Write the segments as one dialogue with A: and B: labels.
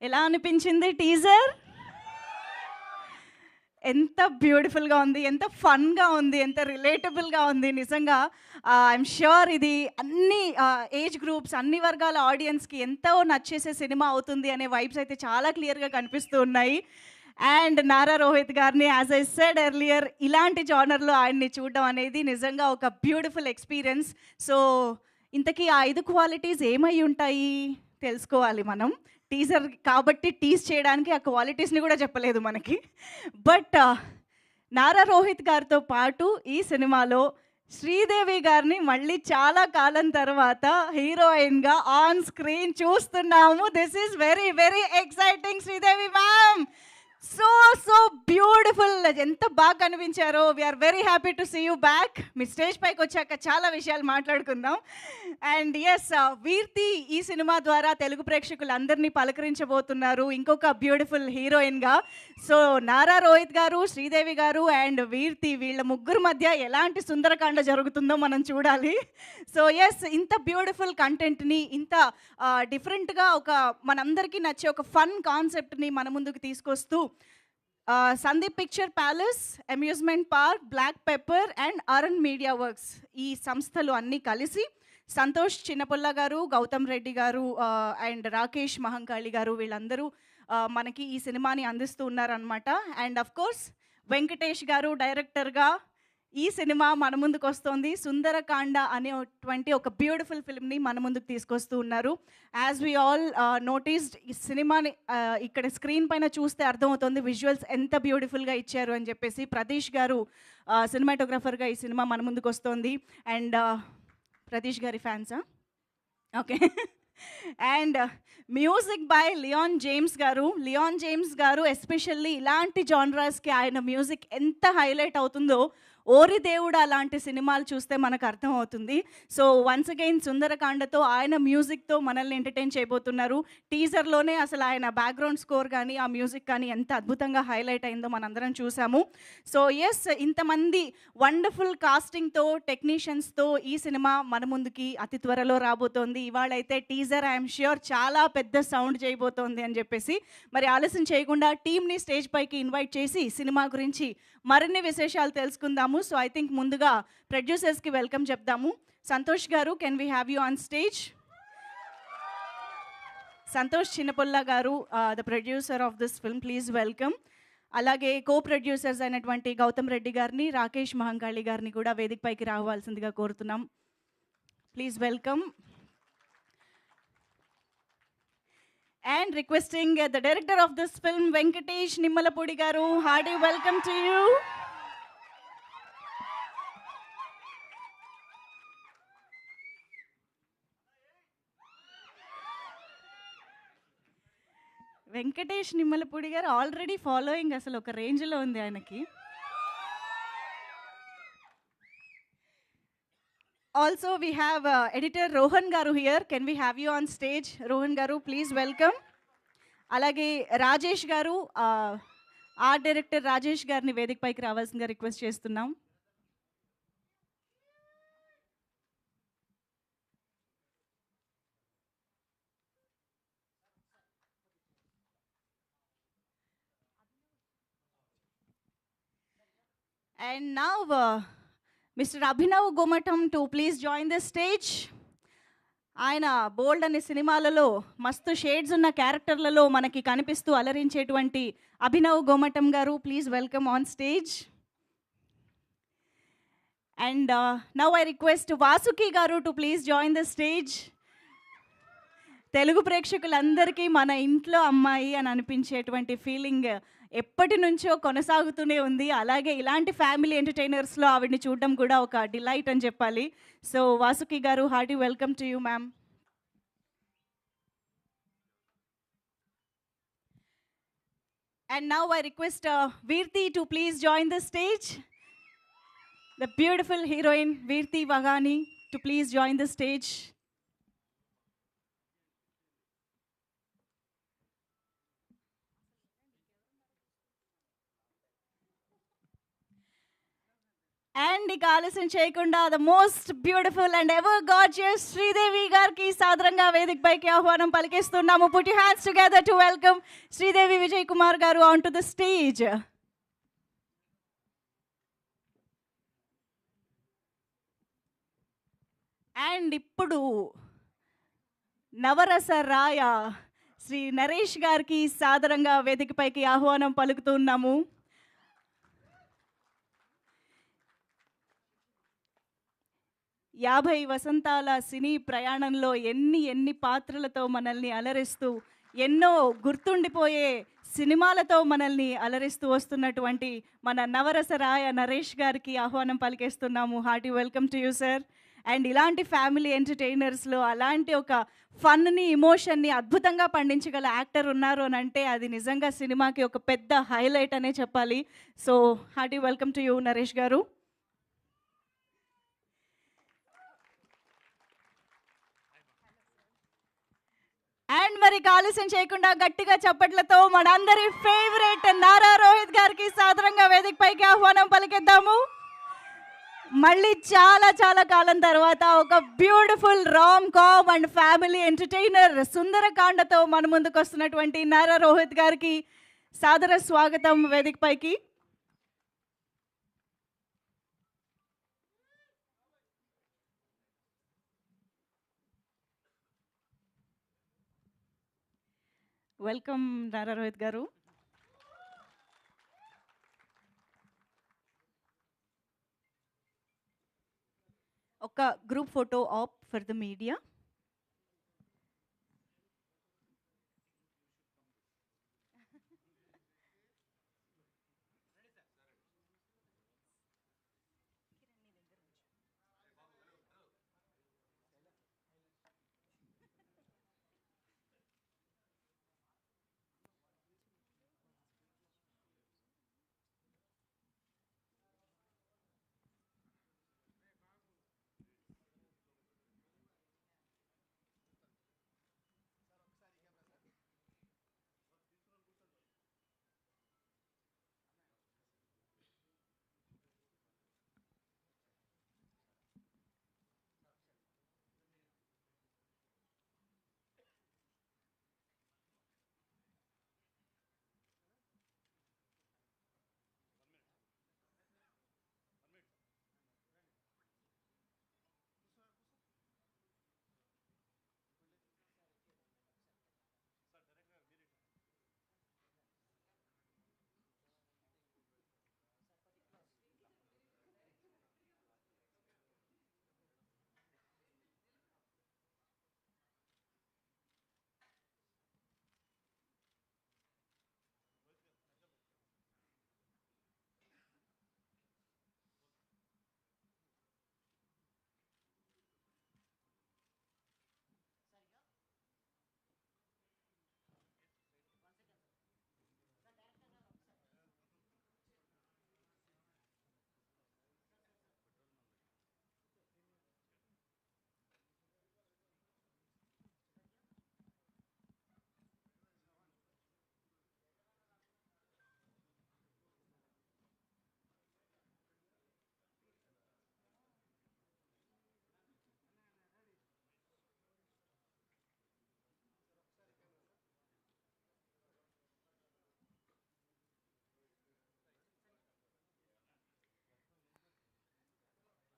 A: ఎలా అనిపించింది టీజర్? ఎంత బ్యూటిఫుల్‌గా ఉంది. ఎంత ఫన్‌గా ఉంది. ఎంత రిలేటబుల్‌గా ఉంది. నిజంగా ఐయామ్ ష్యూర్ ఇది అన్ని ఏజ్ గ్రూప్స్, అన్ని వర్గాల ఆడియన్స్‌కి ఎంతో నచ్చేసే సినిమా అవుతుంది అనే వైబ్స్ అయితే చాలా క్లియర్‌గా కనిపిస్తూ ఉన్నాయి. అండ్ నారా రోహిత్ గారిని యాస్ ఐ సెడ్ ఎర్లియర్ ఇలాంటి జానర్‌లో ఆయన్ని చూడడం అనేది నిజంగా ఒక బ్యూటిఫుల్ ఎక్స్‌పీరియన్స్. సో, ఇంతకీ ఆ 5 క్వాలిటీస్ ఏమై ఉంటాయి తెలుసుకోవాలి మనం. టీజర్ కాబట్టి టీజ్ చేయడానికి ఆ క్వాలిటీస్‌ని కూడా చెప్పలేదు మనకి. బట్ నారా రోహిత్ గారితో పాటు ఈ సినిమాలో శ్రీదేవి గారిని మళ్ళీ చాలా కాలం తర్వాత హీరోయిన్‌గా ఆన్ స్క్రీన్ చూస్తున్నాము. This is very very exciting Sridevi ma'am. So so beautiful. ఎంత బాగా కనిపించారో. We're very happy to see you back. మీ స్టేజ్ పైకి వచ్చాక చాలా విషయాలు మాట్లాడుకుందాం. అండ్ ఎస్, వీర్తి ఈ సినిమా ద్వారా తెలుగు ప్రేక్షకులందరినీ పలకరించబోతున్నారు ఇంకొక బ్యూటిఫుల్ హీరోయిన్గా. సో నారా రోహిత్ గారు, శ్రీదేవి గారు అండ్ వీర్తి వీళ్ళ ముగ్గురు మధ్య ఎలాంటి సుందరకాండ జరుగుతుందో మనం చూడాలి. సో ఎస్, ఇంత బ్యూటిఫుల్ కంటెంట్ని ఇంత డిఫరెంట్గా ఒక మనందరికీ నచ్చే ఒక ఫన్ కాన్సెప్ట్ని మన ముందుకు తీసుకొస్తూ Sandeep picture palace, amusement park, black pepper and Arun media works ఈ సంస్థలు అన్నీ కలిసి సంతోష్ చిన్నపుల్ల గారు, గౌతమ్ రెడ్డి గారు అండ్ రాకేష్ మహంకాళి గారు వీళ్ళందరూ మనకి ఈ సినిమాని అందిస్తూ ఉన్నారనమాట. అండ్ అఫ్ కోర్స్ వెంకటేష్ గారు డైరెక్టర్గా ఈ సినిమా మన ముందుకు వస్తుంది. సుందరకాండ అనేటువంటి ఒక బ్యూటిఫుల్ ఫిల్మ్ని మన ముందుకు తీసుకొస్తూ ఉన్నారు. యాజ్ వి ఆల్ నోటీస్డ్ ఈ సినిమాని ఇక్కడ స్క్రీన్ పైన చూస్తే అర్థమవుతుంది విజువల్స్ ఎంత బ్యూటిఫుల్గా ఇచ్చారు అని చెప్పేసి. ప్రతీష్ గారు సినిమాటోగ్రఫర్గా ఈ సినిమా మన ముందుకు వస్తుంది. అండ్ ప్రతీష్ గారి ఫ్యాన్సా? Okay. And music by Leon James గారు. లియాన్ జేమ్స్ గారు ఎస్పెషల్లీ ఇలాంటి జానరాస్కి ఆయన మ్యూజిక్ ఎంత హైలైట్ అవుతుందో ఓరి దేవుడు అలాంటి సినిమాలు చూస్తే మనకు అర్థమవుతుంది. సో వన్స్ అగైన్ సుందరకాండతో ఆయన మ్యూజిక్తో మనల్ని ఎంటర్టైన్ చేయబోతున్నారు. టీజర్లోనే అసలు ఆయన బ్యాక్గ్రౌండ్ స్కోర్ కానీ ఆ మ్యూజిక్ కానీ ఎంత అద్భుతంగా హైలైట్ అయిందో మనందరం చూసాము. సో ఎస్, ఇంతమంది వండర్ఫుల్ కాస్టింగ్తో టెక్నీషియన్స్తో ఈ సినిమా మన ముందుకి అతి త్వరలో రాబోతోంది. ఇవాళైతే టీజర్ ఐఎమ్ ష్యూర్ చాలా పెద్ద సౌండ్ చేయబోతోంది అని చెప్పేసి. మరి ఆలస్యం చేయకుండా టీమ్ని స్టేజ్ పైకి ఇన్వైట్ చేసి సినిమా గురించి మరిన్ని విశేషాలు తెలుసుకుందాము. సో ఐ థింక్ ముందుగా ప్రొడ్యూసర్స్కి వెల్కమ్ చెప్దాము. సంతోష్ గారు, can we have you on stage? Santosh Chinnapulla గారు, the producer of this film, please welcome. అలాగే కో ప్రొడ్యూసర్స్ అయినటువంటి గౌతమ్ రెడ్డి గారిని, రాకేష్ మహంకాళి గారిని కూడా వేదిక పైకి రావాల్సిందిగా కోరుతున్నాం. Please welcome. And requesting the director of this film, Venkatesh Nimmalapudi garu, hearty welcome to you. Venkatesh Nimmalapudi గారు ఆల్రెడీ ఫాలోయింగ్ అసలు ఒక రేంజ్లో ఉంది ఆయనకి. Also we have editor Rohan గారు here. Can we have you on stage? Rohan గారు, ప్లీజ్ వెల్కమ్. అలాగే రాజేష్ గారు, ఆర్ట్ డైరెక్టర్ రాజేష్ గారిని వేదిక పైకి రావాల్సిందిగా రిక్వెస్ట్ చేస్తున్నాం. And now Mr. Abhinav Gomatam to please join the stage. ఆయన బోల్డ్ అనే సినిమాలలో మస్తు షేడ్స్ ఉన్న క్యారెక్టర్లలో మనకి కనిపిస్తూ అలరించేటువంటి అభినవ్ గోమటం గారు, please welcome on stage. And now I request Vasuki గారు to please join the stage. Telugu ప్రేక్షకులందరికీ మన ఇంట్లో అమ్మాయి అని అనిపించేటువంటి ఫీలింగ్ ఎప్పటి నుంచో కొనసాగుతూనే ఉంది. అలాగే ఇలాంటి ఫ్యామిలీ ఎంటర్టైనర్స్లో ఆవిడని చూడడం కూడా ఒక డిలైట్ అని చెప్పాలి. సో వాసుకి గారు, hearty welcome to you ma'am. And now I request Veerti to please join the stage. The beautiful heroine Veerti Vagani to please join the stage. And ఇక ఆలస్యం చేయకుండా the most beautiful and ever gorgeous Sridevi గారికి సాదరంగా వేదిక పైకి ఆహ్వానం పలికిస్తున్నాము. Put your hands together to welcome Sridevi Vijay Kumar గారు on to the stage. And ఇప్పుడు నవరస రాయ శ్రీ నరేష్ గారికి సాదరంగా వేదికపైకి ఆహ్వానం పలుకుతున్నాము. యాభై వసంతాల సినీ ప్రయాణంలో ఎన్ని పాత్రలతో మనల్ని అలరిస్తూ ఎన్నో గుర్తుండిపోయే సినిమాలతో మనల్ని అలరిస్తూ వస్తున్నటువంటి మన నవరసరాయ నరేష్ గారికి ఆహ్వానం పలికేస్తున్నాము. Hearty welcome to you sir. And ఇలాంటి ఫ్యామిలీ ఎంటర్టైనర్స్లో అలాంటి ఒక ఫన్ని ఇమోషన్ని అద్భుతంగా పండించగల యాక్టర్ ఉన్నారు అని అంటే అది నిజంగా సినిమాకి ఒక పెద్ద హైలైట్ అనే చెప్పాలి. So hearty welcome to you Naresh గారు. అండ్ మరి ఆలస్యం చేయకుండా గట్టిగా చప్పట్లతో మనందరి ఫేవరెట్ నారా రోహిత్ గారికి సాదరంగా వేదిక పైకి ఆహ్వానం పలికిద్దాము. మళ్ళీ చాలా కాలం తర్వాత ఒక beautiful rom com and family entertainer సుందరకాండతో మన ముందుకు వస్తున్నటువంటి నారా రోహిత్ గారికి సాదర స్వాగతం వేదిక పైకి. వెల్కమ్ నారా రోహిత్ గారు. ఒక group photo op for the media.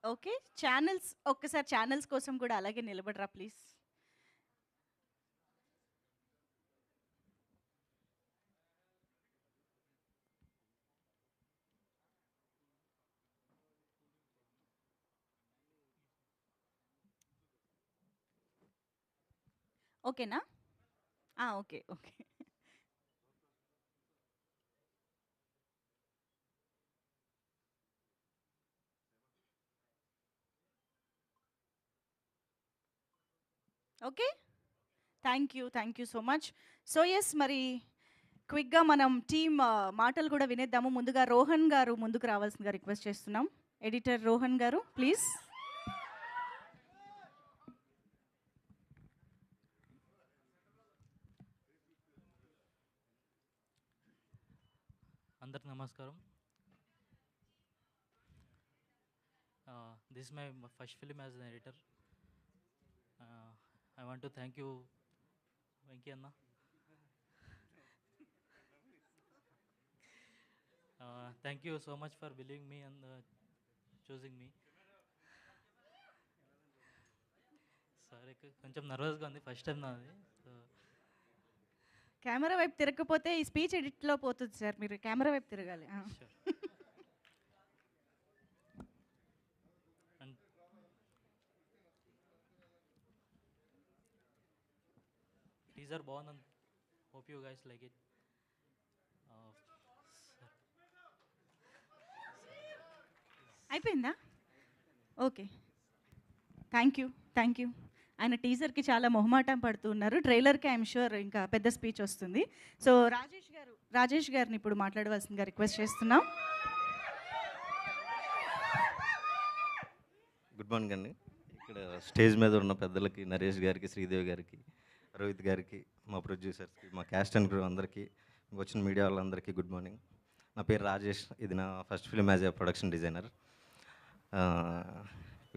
A: Okay, channels ఒక్కసారి ఛానల్స్ కోసం కూడా అలాగే నిలబడరా ప్లీజ్. ఓకేనా? Okay. Okay, thank you so much. So yes, మరి క్విక్గా మనం టీమ్ మాటలు కూడా వినేద్దాము. ముందుగా రోహన్ గారు ముందుకు రావాల్సిందిగా రిక్వెస్ట్ చేస్తున్నాం. ఎడిటర్ రోహన్ గారు ప్లీజ్.
B: అందరికి నమస్కారం. This is my first film as an editor. I want to thank you, Venki Anna. Thank you so much for believing me and choosing me. Sorry, కొంచెం నర్వస్గా ఉంది, ఫస్ట్ టైం నాది. So
A: camera వైపు తిరగకపోతే ఈ speech ఎడిట్లో పోతుంది sir, మీరు camera వైపు తిరగాలి.
B: Sure. And teaser బాగుంది, hope you guys like it.
A: అయిపోయిందా? Okay, thank you. ఆయన టీజర్కి చాలా మొహమాటం పడుతూ ఉన్నారు, ట్రైలర్కి ఐఎమ్ షూర్ ఇంకా పెద్ద స్పీచ్ వస్తుంది. సో రాజేష్ గారిని ఇప్పుడు మాట్లాడవలసిందిగా రిక్వెస్ట్ చేస్తున్నాం.
C: గుడ్ మార్నింగ్ అండి. ఇక్కడ స్టేజ్ మీద ఉన్న పెద్దలకి, నరేష్ గారికి, శ్రీదేవి గారికి, రోహిత్ గారికి, మా ప్రొడ్యూసర్స్కి, మా క్యాస్ట్ అండ్ క్రూ అందరికీ, వచ్చిన మీడియా వాళ్ళందరికీ గుడ్ మార్నింగ్. నా పేరు రాజేష్, ఇది నా first film as a production designer.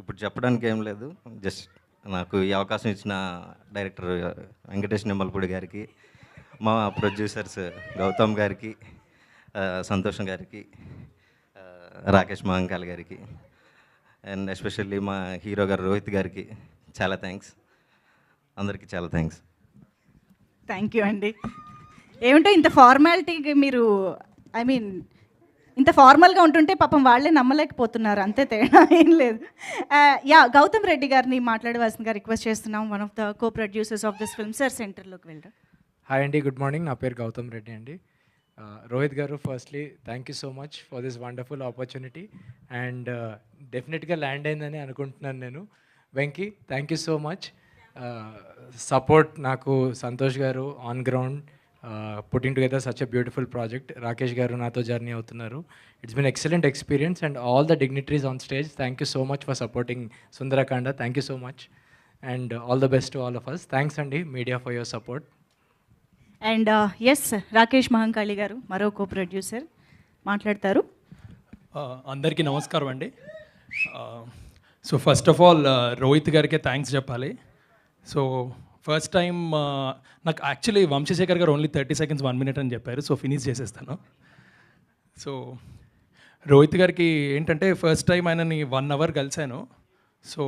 C: ఇప్పుడు చెప్పడానికి ఏం లేదు, జస్ట్ నాకు ఈ అవకాశం ఇచ్చిన డైరెక్టర్ వెంకటేష్ నిమ్మలపూడి గారికి, మా ప్రొడ్యూసర్స్ గౌతమ్ గారికి, సంతోషం గారికి, రాకేష్ మహంకాల్ గారికి, అండ్ ఎస్పెషల్లీ మా హీరో గారు రోహిత్ గారికి చాలా థ్యాంక్స్. అందరికీ చాలా థ్యాంక్స్.
A: థ్యాంక్ యూ అండి. ఏమిటో ఇంత ఫార్మాలిటీగా మీరు, ఐ మీన్ ఇంత ఫార్మల్గా ఉంటుంటే పాపం వాళ్ళే నమ్మలేకపోతున్నారు, అంతే తేడా ఏం లేదు. గౌతమ్ రెడ్డి గారిని మాట్లాడవలసిందిగా రిక్వెస్ట్ చేస్తున్నాం, one of the co producers of this film. Sir సెంటర్లోకి వెళ్ళరా.
D: హాయ్ అండి, గుడ్ మార్నింగ్. నా పేరు గౌతమ్ రెడ్డి అండి. రోహిత్ గారు, firstly thank you so much for this wonderful opportunity, and డెఫినెట్గా ల్యాండ్ అయిందని అనుకుంటున్నాను నేను. Venky, thank you so much. Support నాకు సంతోష్ గారు on ground, putting together such a beautiful project. Rakesh గారు నాతో జర్నీ అవుతున్నారు. It's been excellent experience, and all the dignitaries on stage, thank you so much for supporting Sundarakanda. Thank you so much, and all the best to all of us. Thanks అండి media for your support.
A: And yes, Rakesh Mahankali గారు మరో co producer మాట్లాడతారు.
E: అందరికీ నమస్కారం అండి. So first of all Rohit గారికే thanks చెప్పాలి. So first time నాకు యాక్చువల్లీ వంశీశేఖర్ గారు ఓన్లీ 30 seconds 1 minute అని చెప్పారు, సో ఫినిష్ చేసేస్తాను. సో రోహిత్ గారికి ఏంటంటే ఫస్ట్ టైం ఆయనని 1 hour కలిశాను. సో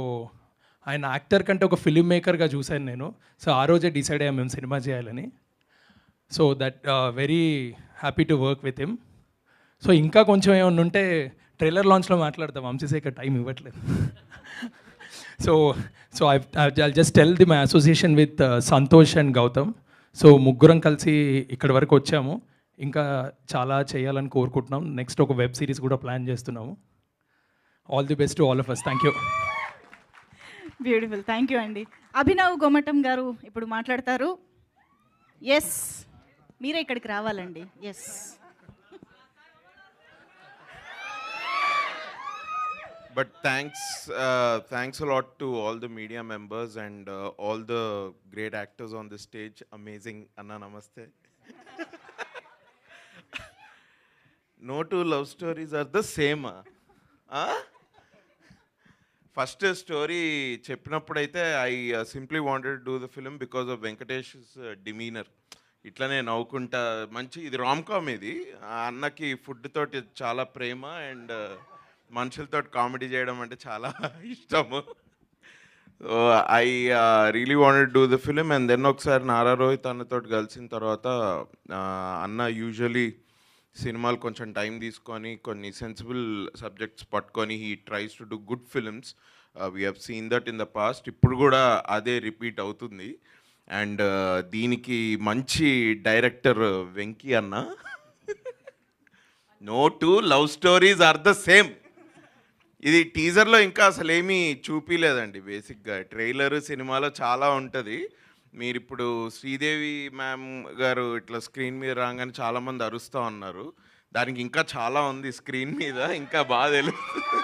E: ఆయన యాక్టర్ కంటే ఒక ఫిలిం మేకర్గా చూశాను నేను. సో ఆ రోజే డిసైడ్ అయ్యాం మేము సినిమా చేయాలని. So that very happy to work with him. So ఇంకా కొంచెం ఏమన్నా ఉంటే ట్రైలర్ లాంచ్లో మాట్లాడతాం, వంశీశేఖర్ టైం ఇవ్వట్లేదు. So I just tell the my association with Santosh and Gautam. So ముగ్గురం కలిసి ఇక్కడి వరకు వచ్చాము, ఇంకా చాలా చేయాలని కోరుకుంటున్నాం. నెక్స్ట్ ఒక వెబ్ సిరీస్ కూడా ప్లాన్ చేస్తున్నాము. All the best to all of us. Thank you.
A: Beautiful, thank you అండి. అభినవ్ గోమటం గారు ఇప్పుడు మాట్లాడతారు. ఎస్, మీరే ఇక్కడికి రావాలండి. Yes.
F: But thanks a lot to all the media members and all the great actors on the stage. Amazing. Anna, namaste. No two love stories are the same. First story చెప్పినప్పుడైతే I simply wanted to do the film because of Venkatesh's demeanor. ఇట్లనే నవ్వుకుంటా, మంచి ఇది romcom. ఇది అన్నకి food తోటి చాలా ప్రేమ and మనుషులతో comedy చేయడం అంటే చాలా ఇష్టము. So I really wanted do the film. And then ఒకసారి నారా రోహిత్ అన్నతో కలిసిన తర్వాత అన్న యూజువలీ సినిమాలు కొంచెం టైం తీసుకొని కొన్ని సెన్సిబుల్ సబ్జెక్ట్స్ పట్టుకొని he tries to do good films. We have seen that in the past. ఇప్పుడు కూడా అదే రిపీట్ అవుతుంది. అండ్ దీనికి మంచి డైరెక్టర్ వెంకీ అన్న. No two love stories are the same. ఇది టీజర్లో ఇంకా అసలు ఏమీ చూపించలేదండి. బేసిక్గా ట్రైలర్ సినిమాలో చాలా ఉంటుంది. మీరు ఇప్పుడు శ్రీదేవి మ్యామ్ గారు ఇట్లా స్క్రీన్ మీద రాగానే చాలామంది అరుస్తూ ఉన్నారు. దానికి ఇంకా చాలా ఉంది స్క్రీన్ మీద, ఇంకా బాగా తెలుస్తుంది.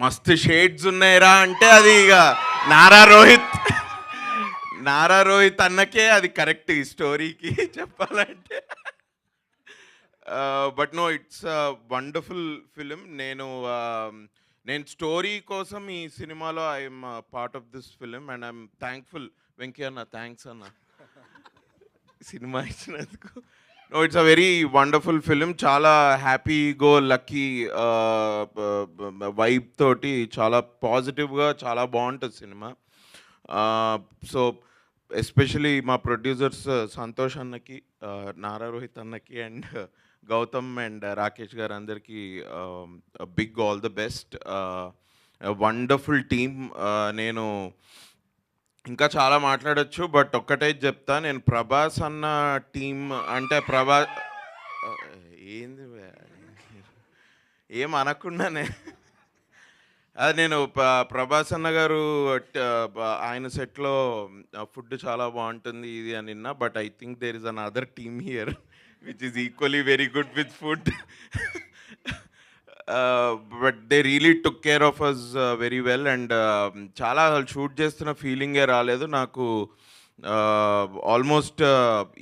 F: మస్తు షేడ్స్ ఉన్నాయిరా అంటే అది ఇక నారా రోహిత్ అన్నకే అది కరెక్ట్ ఈ స్టోరీకి చెప్పాలంటే. But no, it's wonderful film. నేను నేను స్టోరీ కోసం ఈ సినిమాలో I'm part of this film and I'm thankful. Venky అన్న, థ్యాంక్స్ అన్న సినిమా ఇచ్చినందుకు. No, it's a very wonderful film. చాలా హ్యాపీ గో లక్కీ వైబ్ తోటి చాలా పాజిటివ్గా చాలా బాగుంటుంది సినిమా. సో ఎస్పెషలీ మా ప్రొడ్యూసర్స్ సంతోష్ అన్నకి, నారా రోహిత్ అన్నకి అండ్ గౌతమ్ అండ్ రాకేష్ గారు అందరికీ big all the best. Wonderful team. నేను ఇంకా చాలా మాట్లాడచ్చు, బట్ ఒక్కటే చెప్తా, నేను ప్రభాస్ అన్న టీం అంటే ఏంది ఏం అనకుండానే అది నేను ప్రభాస్ అన్న గారు ఆయన సెట్లో ఫుడ్ చాలా బాగుంటుంది ఇది అని విన్నా, but I think there is another team here which is equally very good with food. But they really took care of us very well. And చాలా షూట్ చేస్తున్న ఫీలింగే రాలేదు నాకు. ఆల్మోస్ట్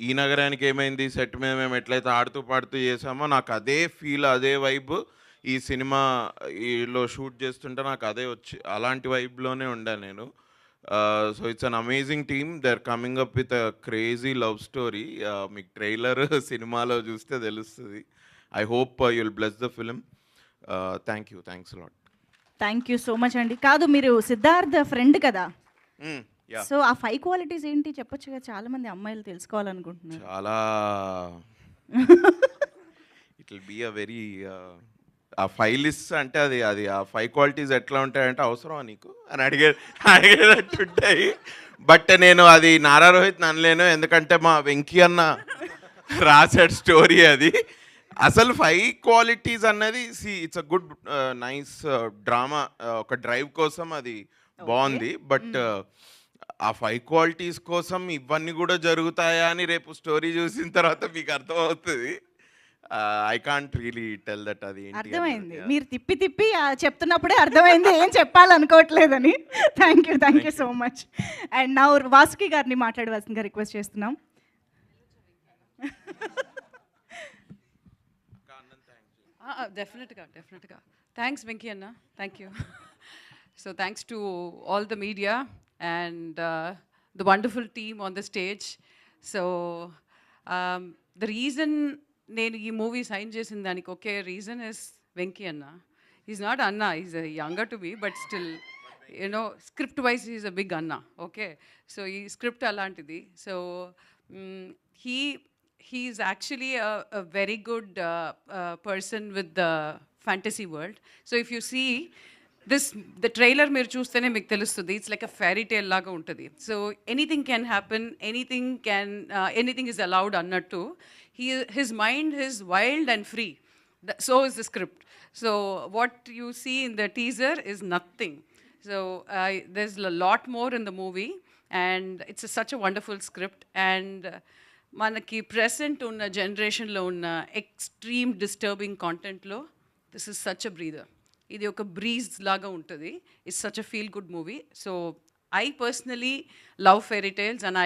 F: ఈ నగరానికి ఏమైంది సెట్ మీద మేము ఎట్లయితే ఆడుతూ పాడుతూ చేసామో నాకు అదే ఫీల్, అదే వైబ్ ఈ సినిమాలో షూట్ చేస్తుంటే నాకు అదే వచ్చి అలాంటి వైబ్లోనే ఉండా నేను. So it's an amazing team. They are coming up with a crazy love story. మీకు ట్రైలర్ సినిమాలో చూస్తే తెలుస్తుంది. I hope you'll bless the film. Thanks lot.
A: Thank you so much అండి. కాదు, మీరు సిద్ధార్థ్ ఫ్రెండ్ కదా, సో ఆ 5 క్వాలిటీస్ ఏంటి చెప్పొచ్చు కదా, చాలా మంది అమ్మాయిలు తెలుసుకోవాలనుకుంటున్నారు.
F: చాలా it will be a very ఆ 5 లిస్ట్ అంటే అది ఆ 5 క్వాలిటీస్ ఎట్లా ఉంటాయంటే అవసరమా నీకు అని అడిగేటట్టుంటాయి. బట్ నేను అది నారా రోహిత్ అనలేను, ఎందుకంటే మా వెంకీ అన్న రాసాడు స్టోరీ అది. అసలు 5 క్వాలిటీస్ అన్నది it's a good nice drama, ఒక డ్రైవ్ కోసం అది బాగుంది. బట్ ఆ 5 క్వాలిటీస్ కోసం ఇవన్నీ కూడా జరుగుతాయా అని రేపు స్టోరీ చూసిన తర్వాత మీకు అర్థమవుతుంది. I can't really tell that. అది
A: అర్థమైంది, మీరు తిప్పి చెప్తున్నప్పుడే అర్థమైంది ఏం చెప్పాలనుకోవట్లేదని. Thank you so much. And నా వాసుకి గారిని మాట్లాడవలసిందిగా రిక్వెస్ట్ చేస్తున్నాం.
G: Definitely. Thanks, Venki Anna. Thank you. So thanks to all the media and the wonderful team on the stage. So the reason నేను ఈ మూవీ సైన్ చేసిన దానికి ఒకే రీజన్ ఇస్ వెంకీ అన్న. Is not అన్న, is younger to be, but still you know script wise is a big అన్న. Okay, so ఈ script అలాంటిది. So he's actually a very good person with the fantasy world. So if you see the trailer మీరు చూస్తేనే మీకు తెలుస్తుంది, it's like a fairy tale లాగా ఉంటుంది. So anything can happen, anything is allowed అన్నట్టు. his mind is wild and free. So is the script. So what you see in the teaser is nothing. So there's a lot more in the movie and it's such a wonderful script. And మనకి present ఉన్న జనరేషన్లో ఉన్న extreme disturbing కాంటెంట్లో this is such a breather. ఇది ఒక breeze లాగా ఉంటుంది. It's such a feel good movie. So I personally love fairy tales and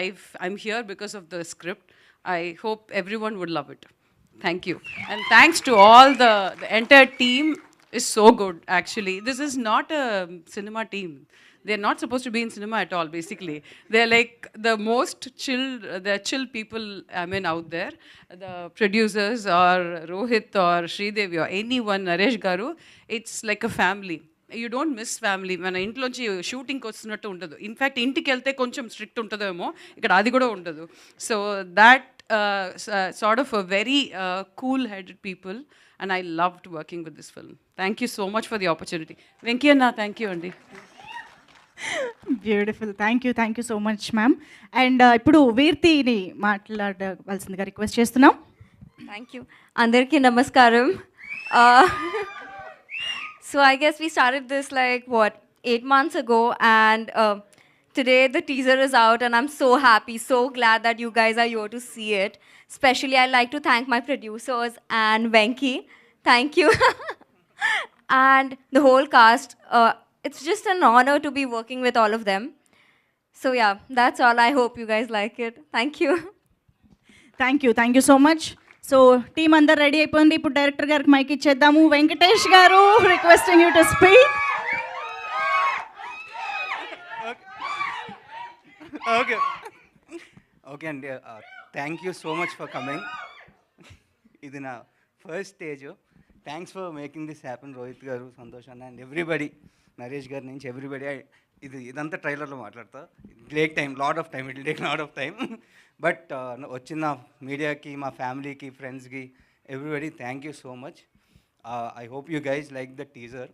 G: I'm here because of the script. I hope everyone would love it. Thank you. And thanks to all the entire team is so good actually. This is not a cinema team. They're not supposed to be in cinema at all basically. They're like the most chill people out there. The producers or Rohit or Sridevi or anyone, Naresh Garu, it's like a family. You don't miss family. మన ఇంట్లోంచి షూటింగ్కి వస్తున్నట్టు ఉండదు. In fact ఇంటికి వెళ్తే కొంచెం strict ఉంటుందేమో, ఇక్కడ అది కూడా ఉండదు. So that sort of a very cool-headed people, and I loved working with this film. Thank you so much for the opportunity. Venki Anna, thank you andi.
A: Beautiful. Thank you so much ma'am. And ఇప్పుడు వీర్తిని మాట్లాడవలసిందిగా request చేస్తున్నాం.
H: Thank you. అందరికీ నమస్కారం. So I guess we started this 8 months ago, and today the teaser is out and I'm so happy, so glad that you guys are here to see it. Especially I'd like to thank my producers and Venki. Thank you. And the whole cast. It's just an honor to be working with all of them. So yeah, that's all. I hope you guys like it. Thank you.
A: Thank you so much. So team అందరు ready అయిపోయింది. ఇప్పుడు director గారికి mic ఇచ్చేద్దాము. వెంకటేష్ గారు, requesting you to speak.
I: Okay okay అండి, thank you so much for coming. ఇది నా first stage. Thanks for making this happen Rohit గారు, సంతోష్ అన్న అండ్ ఎవ్రీబడి, నరేష్ గారి నుంచి ఎవ్రీబడి. ఇదంతా ట్రైలర్లో మాట్లాడతా. Lot of time, it will take lot of time. But వచ్చిన మీడియాకి, మా ఫ్యామిలీకి, ఫ్రెండ్స్కి, everybody thank you so much. I hope you guys like the teaser.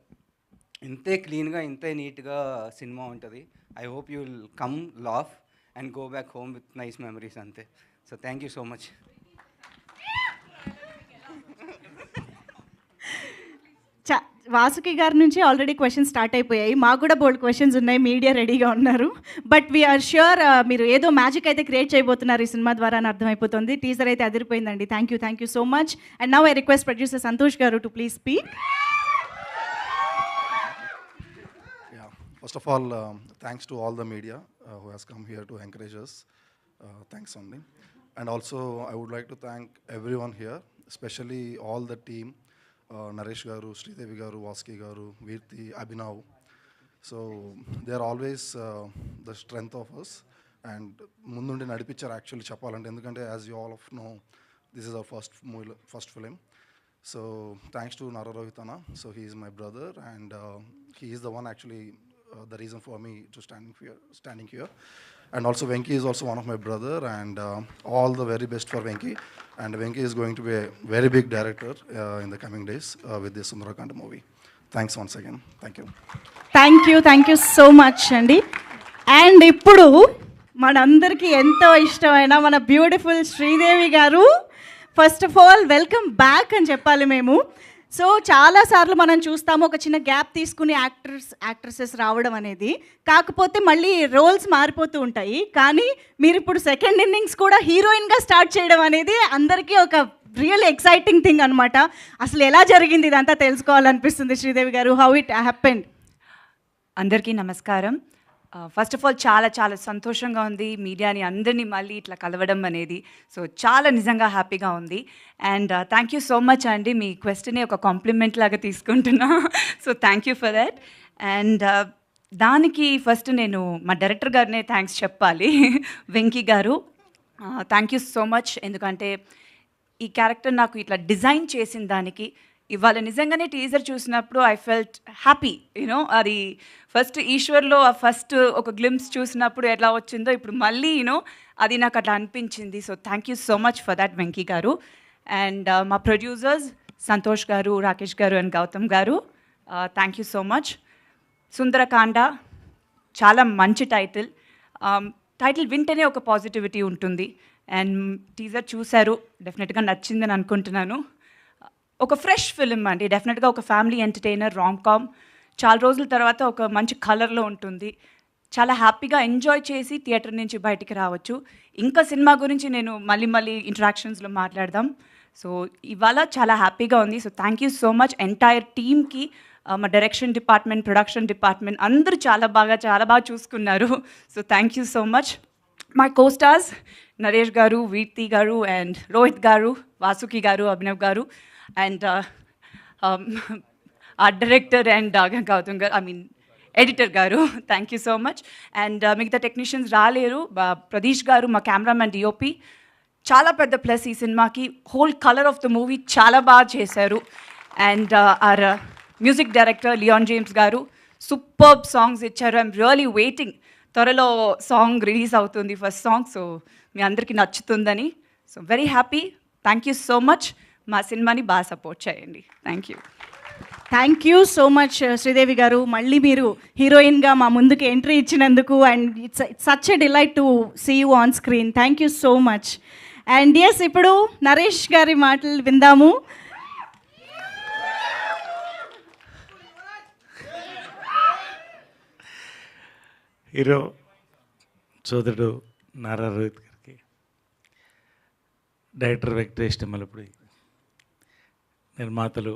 I: ఇంతే క్లీన్గా, ఇంతే నీట్గా సినిమా ఉంటుంది. I hope you will come laugh and go back home with nice memories అంతే. So thank you so much.
A: Vasuki గారి నుంచి ఆల్రెడీ క్వశ్చన్స్ స్టార్ట్ అయిపోయాయి. మాకు కూడా బోల్డ్ క్వశ్చన్స్ ఉన్నాయి, మీడియా రెడీగా ఉన్నారు. బట్ వీఆర్ ష్యూర్ మీరు ఏదో మ్యాజిక్ అయితే క్రియేట్ చేయబోతున్నారు ఈ సినిమా ద్వారా అని అర్థమైపోతుంది. టీజర్ అయితే అదిరిపోయిందండి. Thank you so much. And now I request producer Santosh గారు to please speak.
J: First of all, thanks to all the media who has come here to encourage us. Thanks only. And also, I would like to thank everyone here, especially all the team, Naresh Garu, Sridevi Garu, Vaski Garu, Virti, Abhinav. So, they are always the strength of us. And mundundi nadipichar actually cheppalante, endukante as you all of know, this is our first film. So, thanks to Nara Rohitana. So, he is my brother, and he is the one actually the reason for me to standing here. And also Venki is also one of my brother, and all the very best for Venki. And Venki is going to be a very big director in the coming days with this Sundarakanda movie. Thanks once again. Thank you so much అండి.
A: And ఇప్పుడు మనందరికీ ఎంతో ఇష్టమైన మన beautiful Sridevi గారు, first of all welcome back అని చెప్పాలి మేము. సో చాలాసార్లు మనం చూస్తాము ఒక చిన్న గ్యాప్ తీసుకుని యాక్ట్రెసెస్ రావడం అనేది, కాకపోతే మళ్ళీ రోల్స్ మారిపోతూ ఉంటాయి. కానీ మీరు ఇప్పుడు సెకండ్ ఇన్నింగ్స్ కూడా హీరోయిన్గా స్టార్ట్ చేయడం అనేది అందరికీ ఒక రియల్ ఎక్సైటింగ్ థింగ్ అనమాట. అసలు ఎలా జరిగింది ఇదంతా తెలుసుకోవాలనిపిస్తుంది శ్రీదేవి గారు. How it happened?
K: అందరికీ నమస్కారం. ఫస్ట్ ఆఫ్ ఆల్ చాలా చాలా సంతోషంగా ఉంది మీడియాని అందరినీ మళ్ళీ ఇట్లా కలవడం అనేది. సో చాలా నిజంగా హ్యాపీగా ఉంది. And thank you so much అండి, మీ క్వశ్చనే ఒక కాంప్లిమెంట్ లాగా తీసుకుంటున్నా. So thank you for that. And దానికి ఫస్ట్ నేను మా డైరెక్టర్ గారినే థ్యాంక్స్ చెప్పాలి, వెంకీ గారు. Thank you so much. ఎందుకంటే ఈ క్యారెక్టర్ నాకు ఇట్లా డిజైన్ చేసిన దానికి ఇవాళ నిజంగానే టీజర్ చూసినప్పుడు ఐ ఫెల్ట్ హ్యాపీ. యూనో అది ఫస్ట్ ఈశ్వర్లో ఆ ఫస్ట్ ఒక గ్లిమ్స్ చూసినప్పుడు ఎలా వచ్చిందో ఇప్పుడు మళ్ళీ అది నాకు అట్లా అనిపించింది. So thank you so much for that Venky గారు. అండ్ మా ప్రొడ్యూసర్స్ సంతోష్ గారు, రాకేష్ గారు అండ్ గౌతమ్ గారు, thank you so much. Sundarakanda చాలా మంచి టైటిల్. టైటిల్ వింటేనే ఒక పాజిటివిటీ ఉంటుంది. అండ్ టీజర్ చూశారు, డెఫినెట్గా నచ్చిందని అనుకుంటున్నాను. ఒక ఫ్రెష్ ఫిల్మ్ అండి, డెఫినెట్గా ఒక ఫ్యామిలీ ఎంటర్టైనర్, రామ్ కామ్. చాలా రోజుల తర్వాత ఒక మంచి కలర్లో ఉంటుంది. చాలా హ్యాపీగా ఎంజాయ్ చేసి థియేటర్ నుంచి బయటికి రావచ్చు. ఇంకా సినిమా గురించి నేను మళ్ళీ ఇంటరాక్షన్స్లో మాట్లాడదాం. సో ఇవాళ చాలా హ్యాపీగా ఉంది. So thank you so much entire టీమ్కి. మా డైరెక్షన్ డిపార్ట్మెంట్, ప్రొడక్షన్ డిపార్ట్మెంట్ అందరూ చాలా బాగా చూసుకున్నారు. So thank you so much. My co-stars Naresh గారు, వీర్తి గారు అండ్ రోహిత్ గారు, వాసుకి గారు, అభినవ్ గారు and art director and Gautam గారు, ఎడిటర్ గారు, thank you so much. And మిగతా టెక్నీషియన్స్ రాలేరు. ప్రదీష్ గారు మా కెమెరామెన్, డిఓపి, చాలా పెద్ద ప్లస్ ఈ సినిమాకి. Whole colour of the movie చాలా బాగా చేశారు. And our music director Leon James garu superb songs ఇచ్చారు. ఐఎమ్ రియలీ వెయిటింగ్, త్వరలో సాంగ్ రిలీజ్ అవుతుంది, ఫస్ట్ సాంగ్. సో మీ అందరికీ నచ్చుతుందని. So very happy. Thank you so much. మా సినిమాని బాగా సపోర్ట్ చేయండి. Thank
A: you so much Sridevi garu. మళ్ళీ మీరు హీరోయిన్గా మా ముందుకు ఎంట్రీ ఇచ్చినందుకు and it's such a delight to see you on screen. Thank you so much. And yes, ఇప్పుడు నరేష్ గారి మాటలు విందాము.
L: హీరో సోదరుడు నారా రోహిత్ గారికి, డైరెక్టర్ వెంకటేష్ నిమ్మలపూడి, నిర్మాతలు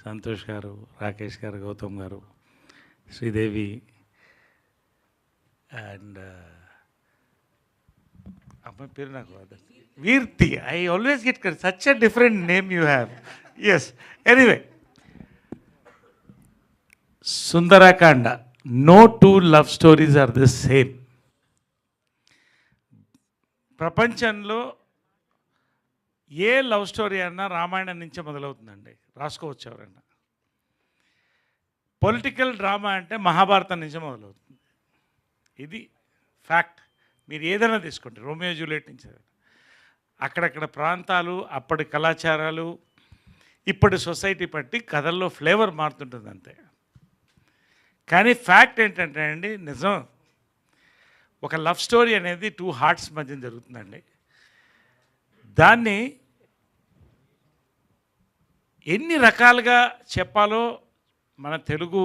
L: సంతోష్ గారు, రాకేష్ గారు, గౌతమ్ గారు, శ్రీదేవి అండ్ అమ్మాయి పేరు నాకు Veerthi. I always get such a different name you have. Yes, anyway, Sundarakanda. No two love stories are the same. ప్రపంచంలో ఏ లవ్ స్టోరీ అన్నా రామాయణం నుంచే మొదలవుతుందండి, రాసుకోవచ్చు ఎవరన్నా. పొలిటికల్ డ్రామా అంటే మహాభారతం నుంచే మొదలవుతుంది. ఇది ఫ్యాక్ట్. మీరు ఏదైనా తీసుకోండి, రోమియో జూలియట్ నుంచి అక్కడక్కడ ప్రాంతాలు, అప్పటి కళాచారాలు, ఇప్పటి సొసైటీ బట్టి కథల్లో ఫ్లేవర్ మారుతుంటుంది అంతే. కానీ ఫ్యాక్ట్ ఏంటంటే అండి, నిజం, ఒక లవ్ స్టోరీ అనేది 2 హార్ట్స్ మధ్య జరుగుతుందండి. దాన్ని ఎన్ని రకాలుగా చెప్పాలో మన తెలుగు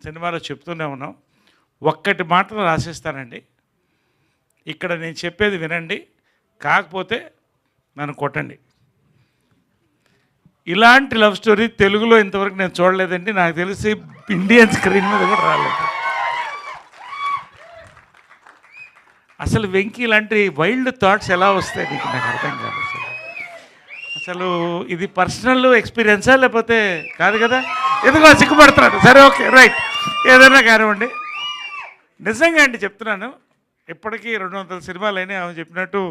L: సినిమాలో చెప్తూనే ఉన్నాం. ఒక్కటి మాటలో రాసేస్తానండి, ఇక్కడ నేను చెప్పేది వినండి, కాకపోతే నన్ను కొట్టండి. ఇలాంటి లవ్ స్టోరీ తెలుగులో ఇంతవరకు నేను చూడలేదండి. నాకు తెలిసి ఇండియన్ స్క్రీన్ మీద కూడా రాలేదు. అసలు వెంకీ ఇలాంటి వైల్డ్ థాట్స్ ఎలా వస్తాయి నీకు, నాకు అర్థం కాదు. అసలు ఇది పర్సనల్ ఎక్స్పీరియన్సా లేకపోతే కాదు కదా? ఎందుకో సిగ్గుపడుతున్నాడు. సరే, ఓకే, రైట్, ఏదైనా కానివ్వండి. నిజంగా అండి చెప్తున్నాను, ఇప్పటికీ 200 సినిమాలు అయినాయి. ఆమె చెప్పినట్టు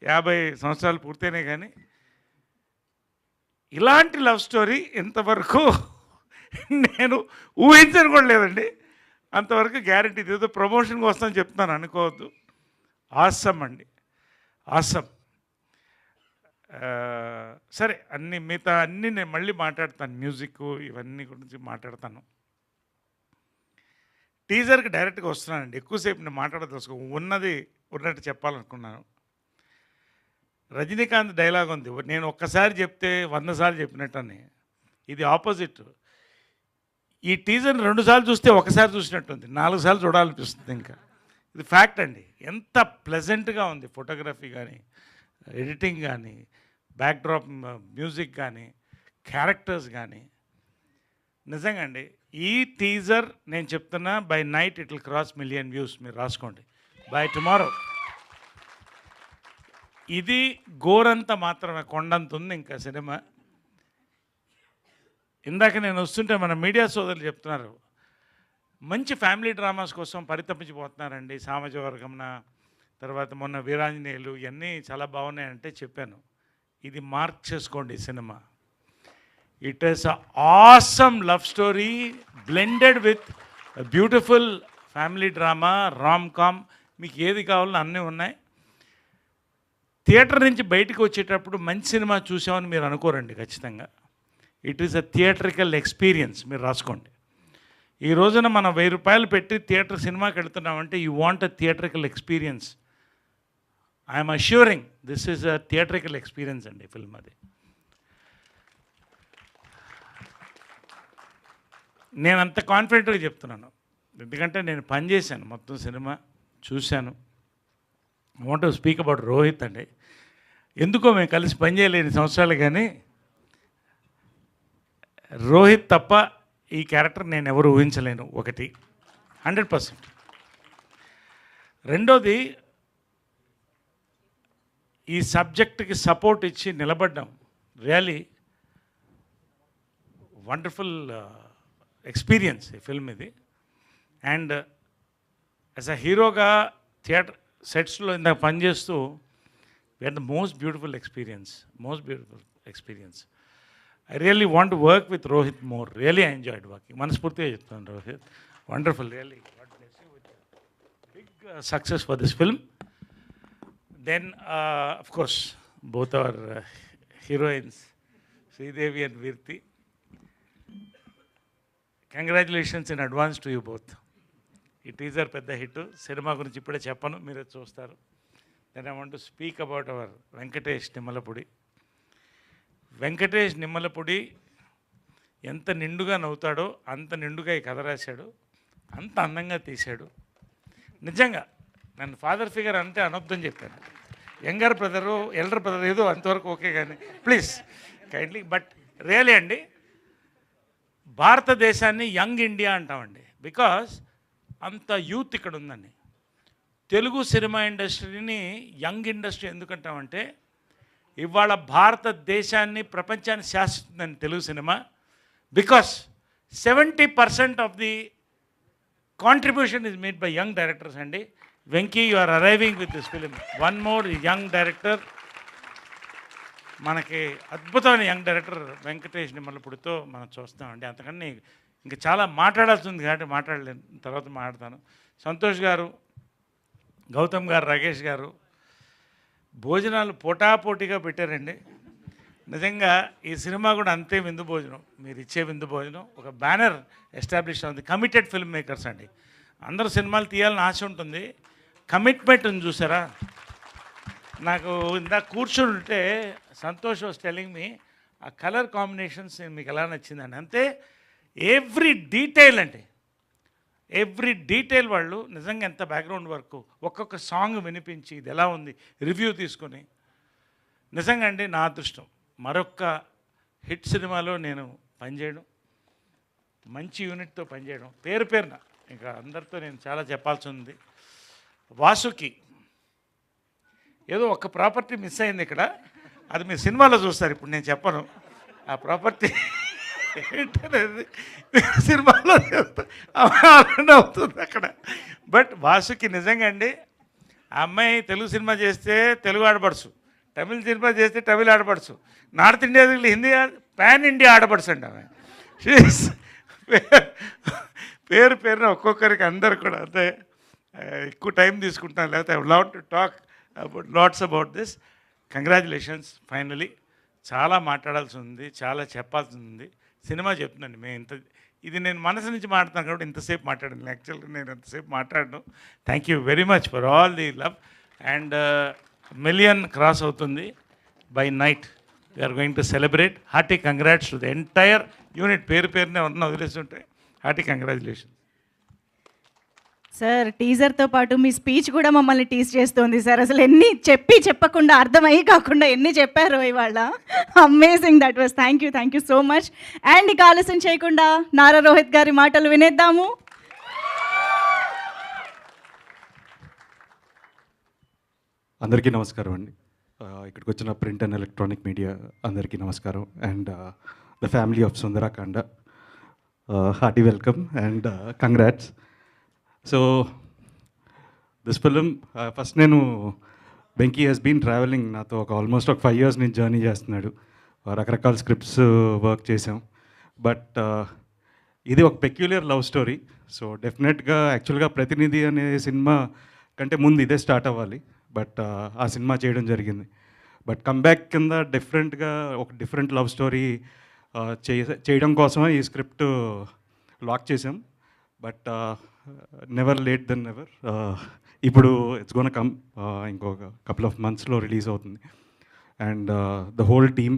L: 50 సంవత్సరాలు పూర్తయినాయి. కానీ ఇలాంటి లవ్ స్టోరీ ఇంతవరకు నేను ఊహించను కూడా లేదండి. అంతవరకు గ్యారంటీ. ఏదో ప్రమోషన్కి వస్తామని చెప్తున్నాను, అనుకోవద్దు. ఆసమ్ అండి, ఆసమ్. సరే, మిగతా అన్నీ నేను మళ్ళీ మాట్లాడతాను. మ్యూజిక్ ఇవన్నీ గురించి మాట్లాడతాను. టీజర్కి డైరెక్ట్గా వస్తున్నానండి. ఎక్కువసేపు నేను మాట్లాడదలుచుకో, ఉన్నది ఉన్నట్టు చెప్పాలనుకున్నాను. రజనీకాంత్ డైలాగ్ ఉంది, నేను ఒక్కసారి చెప్తే 100 సార్లు చెప్పినట్టు అని. ఇది ఆపోజిట్. ఈ టీజర్ని 2 సార్లు చూస్తే ఒకసారి చూసినట్టుంది, 4 సార్లు చూడాలనిపిస్తుంది. ఇంకా ఇది ఫ్యాక్ట్ అండి. ఎంత ప్లెజెంట్గా ఉంది ఫోటోగ్రఫీ కానీ, ఎడిటింగ్ కానీ, బ్యాక్డ్రాప్ మ్యూజిక్ కానీ, క్యారెక్టర్స్ కానీ. నిజంగా అండి, ఈ టీజర్ నేను చెప్తున్నా, by night it will cross 1 million views. మీరు రాసుకోండి, బై టుమారో. ఇది గోరంత మాత్రమే, కొండంత ఉంది ఇంకా సినిమా. ఇందాక నేను వస్తుంటే మన మీడియా సోదరులు చెప్తున్నారు, మంచి ఫ్యామిలీ డ్రామాస్ కోసం పరితపించిపోతున్నారండి. సామాజిక వర్గంన, తర్వాత మొన్న వీరాంజనేయులు, ఇవన్నీ చాలా బాగున్నాయంటే చెప్పాను. ఇది మార్క్ చేసుకోండి సినిమా. It is a awesome love story blended with beautiful family drama, rom com. మీకు ఏది కావాలో అన్నీ ఉన్నాయి. థియేటర్ నుంచి బయటకు వచ్చేటప్పుడు మంచి సినిమా చూసామని మీరు అనుకోరండి ఖచ్చితంగా. It is a theatrical experience. మీరు రాసుకోండి. ఈ రోజున మనం 1000 రూపాయలు పెట్టి థియేటర్ సినిమాకి వెళ్తున్నామంటే you want a theatrical experience. I'm assuring this is a theatrical experience అండి ఫిల్మ్. అది నేను అంత కాన్ఫిడెంట్గా చెప్తున్నాను, ఎందుకంటే నేను పనిచేశాను, మొత్తం సినిమా చూశాను. I want to speak about Rohit అండి. ఎందుకో మేము కలిసి పనిచేయలేని సంవత్సరాలు, కానీ రోహిత్ తప్ప ఈ క్యారెక్టర్ నేను ఎవరు ఊహించలేను. ఒకటి 100%. రెండోది, ఈ సబ్జెక్ట్కి సపోర్ట్ ఇచ్చి నిలబడ్డాం. రియలీ వండర్ఫుల్ ఎక్స్పీరియన్స్ ఈ ఫిల్మ్ ఇది. అండ్ యాజ్ అ హీరోగా థియేటర్ సెట్స్లో ఇందాక పనిచేస్తూ we are the most beautiful experience. I really want to work with Rohit more. Really I enjoyed working. మనస్ఫూర్తిగా చెప్తాను Rohit, wonderful, really. God bless you with big success for this film. Then of course both our heroines Sridevi and Virti. Congratulations in advance to you both. ఈ teaser పెద్ద hit. Cinema గురించి ఇప్పుడే చెప్పను, మీరే చూస్తారు. Then I want to speak about our Venkatesh Nimmalapudi. Venkatesh Nimmalapudi ఎంత నిండుగా నవ్వుతాడో అంత నిండుగా ఈ కథ రాశాడు, అంత అందంగా తీశాడు. నిజంగా నన్ను ఫాదర్ ఫిగర్ అంటే అనొద్దని చెప్పాను. యంగర్ బ్రదరు, ఎల్డర్ బ్రదర్ ఏదో అంతవరకు ఓకే, కానీ ప్లీజ్ కైండ్లీ. బట్ రియలీ అండి, భారతదేశాన్ని యంగ్ ఇండియా అంటామండి, బికాజ్ అంత యూత్ ఇక్కడ ఉందండి. తెలుగు సినిమా ఇండస్ట్రీని యంగ్ ఇండస్ట్రీ ఎందుకంటామంటే, ఇవాళ భారతదేశాన్ని ప్రపంచాన్ని శాసిస్తుందని తెలుగు సినిమా. Because 70% of the contribution is made by young directors అండి. Venky, you are arriving with this film. One more young director, మనకి అద్భుతమైన యంగ్ డైరెక్టర్ వెంకటేష్ నిమ్మలపూడితో మనం చూస్తామండి. అంతకన్నా ఇంకా చాలా మాట్లాడాల్సి ఉంది కాబట్టి మాట్లాడలేను, తర్వాత మాట్లాడతాను. సంతోష్ గారు, గౌతమ్ గారు, రాకేష్ గారు భోజనాలు పోటాపోటీగా పెట్టారండి. నిజంగా ఈ సినిమా కూడా అంతే విందు భోజనం, మీరు ఇచ్చే విందు భోజనం. ఒక బ్యానర్ ఎస్టాబ్లిష్ అవుతుంది. కమిటెడ్ ఫిల్మ్ మేకర్స్ అండి. అందరూ సినిమాలు తీయాలని ఆశ ఉంటుంది, కమిట్మెంట్ ఉంది చూసారా. నాకు ఇందాక కూర్చుంటే సంతోష్ వాస్ టెల్లింగ్ మీ ఆ కలర్ కాంబినేషన్స్ మీకు ఎలా నచ్చిందండి. అంతే ఎవ్రీ డీటెయిల్ అండి, ఎవ్రీ డీటెయిల్ వాళ్ళు నిజంగా ఎంత బ్యాక్గ్రౌండ్ వర్క్, ఒక్కొక్క సాంగ్ వినిపించి ఇది ఎలా ఉంది రివ్యూ తీసుకొని. నిజంగా అండి నా అదృష్టం మరొక్క హిట్ సినిమాలో నేను పనిచేయడం, మంచి యూనిట్తో పనిచేయడం. పేరు పేరున ఇంకా అందరితో నేను చాలా చెప్పాల్సి ఉంది. వాసుకి ఏదో ఒక ప్రాపర్టీ మిస్ అయింది ఇక్కడ, అది మీ సినిమాలో చూస్తారు. ఇప్పుడు నేను చెప్పను ఆ ప్రాపర్టీ ఏంటనేది, సినిమాలో అవుతుంది అక్కడ. బట్ వాసుకి నిజంగా అండి, ఆ అమ్మాయి తెలుగు సినిమా చేస్తే తెలుగు ఆడపడుచు, తమిళ సినిమా చేస్తే తమిళ ఆడపడుచు, north India Hindi pan India ఆడపడుచు అండి ఆమె. పేరు పేరున ఒక్కొక్కరికి అందరు కూడా అంతే. ఎక్కువ టైం తీసుకుంటాను, లేకపోతే I love to talk about LADS about this. Congratulations finally. చాలా మాట్లాడాల్సి ఉంది, చాలా చెప్పాల్సి ఉంది. సినిమా చెప్తున్నాను మేము ఇది నేను మనసు నుంచి మాట్లాడుతాను కాబట్టి ఇంతసేపు మాట్లాడాను. యాక్చువల్గా నేను ఎంతసేపు మాట్లాడను. Thank you very much for all the love. And million cross అవుతుంది by night. We're going to celebrate. Hearty congrats to the entire unit. పేరు పేరునే ఉన్న వదిలేస్తుంటాయి. Hearty congratulation.
A: సార్ టీజర్తో పాటు మీ స్పీచ్ కూడా మమ్మల్ని టీజ్ చేస్తుంది సార్. అసలు ఎన్ని చెప్పకుండా అర్థమయ్యి కాకుండా ఎన్ని చెప్పారు ఇవాళ. Amazing, that was. Thank you so much. And ఇక ఆలస్యం చేయకుండా నారా రోహిత్ గారి మాటలు వినేద్దాము.
M: అందరికీ నమస్కారం అండి. ఇక్కడికి వచ్చిన ప్రింట్ అండ్ ఎలక్ట్రానిక్ మీడియా అందరికీ నమస్కారం. And the family of Sundarakanda, hearty welcome and congrats. So this film first నేను వెంకీ హెస్ బీన్ ట్రావెలింగ్ నాతో ఆల్మోస్ట్ ఒక 5 years నుంచి జర్నీ చేస్తున్నాడు. రకరకాల స్క్రిప్ట్స్ వర్క్ చేసాం. బట్ ఇది ఒక పెక్యులర్ లవ్ స్టోరీ. సో డెఫినెట్గా యాక్చువల్గా ప్రతినిధి అనే సినిమా కంటే ముందు ఇదే స్టార్ట్ అవ్వాలి. బట్ ఆ సినిమా చేయడం జరిగింది. బట్ కమ్బ్యాక్ కింద డిఫరెంట్ లవ్ స్టోరీ చేయడం కోసమే ఈ స్క్రిప్ట్ లాక్ చేసాం. But never late then never. ఇప్పుడు ఇట్స్ గోన్ కమ్ ఇంకొక కపుల్ ఆఫ్ మంత్స్లో రిలీజ్ అవుతుంది. అండ్ ద హోల్ టీమ్,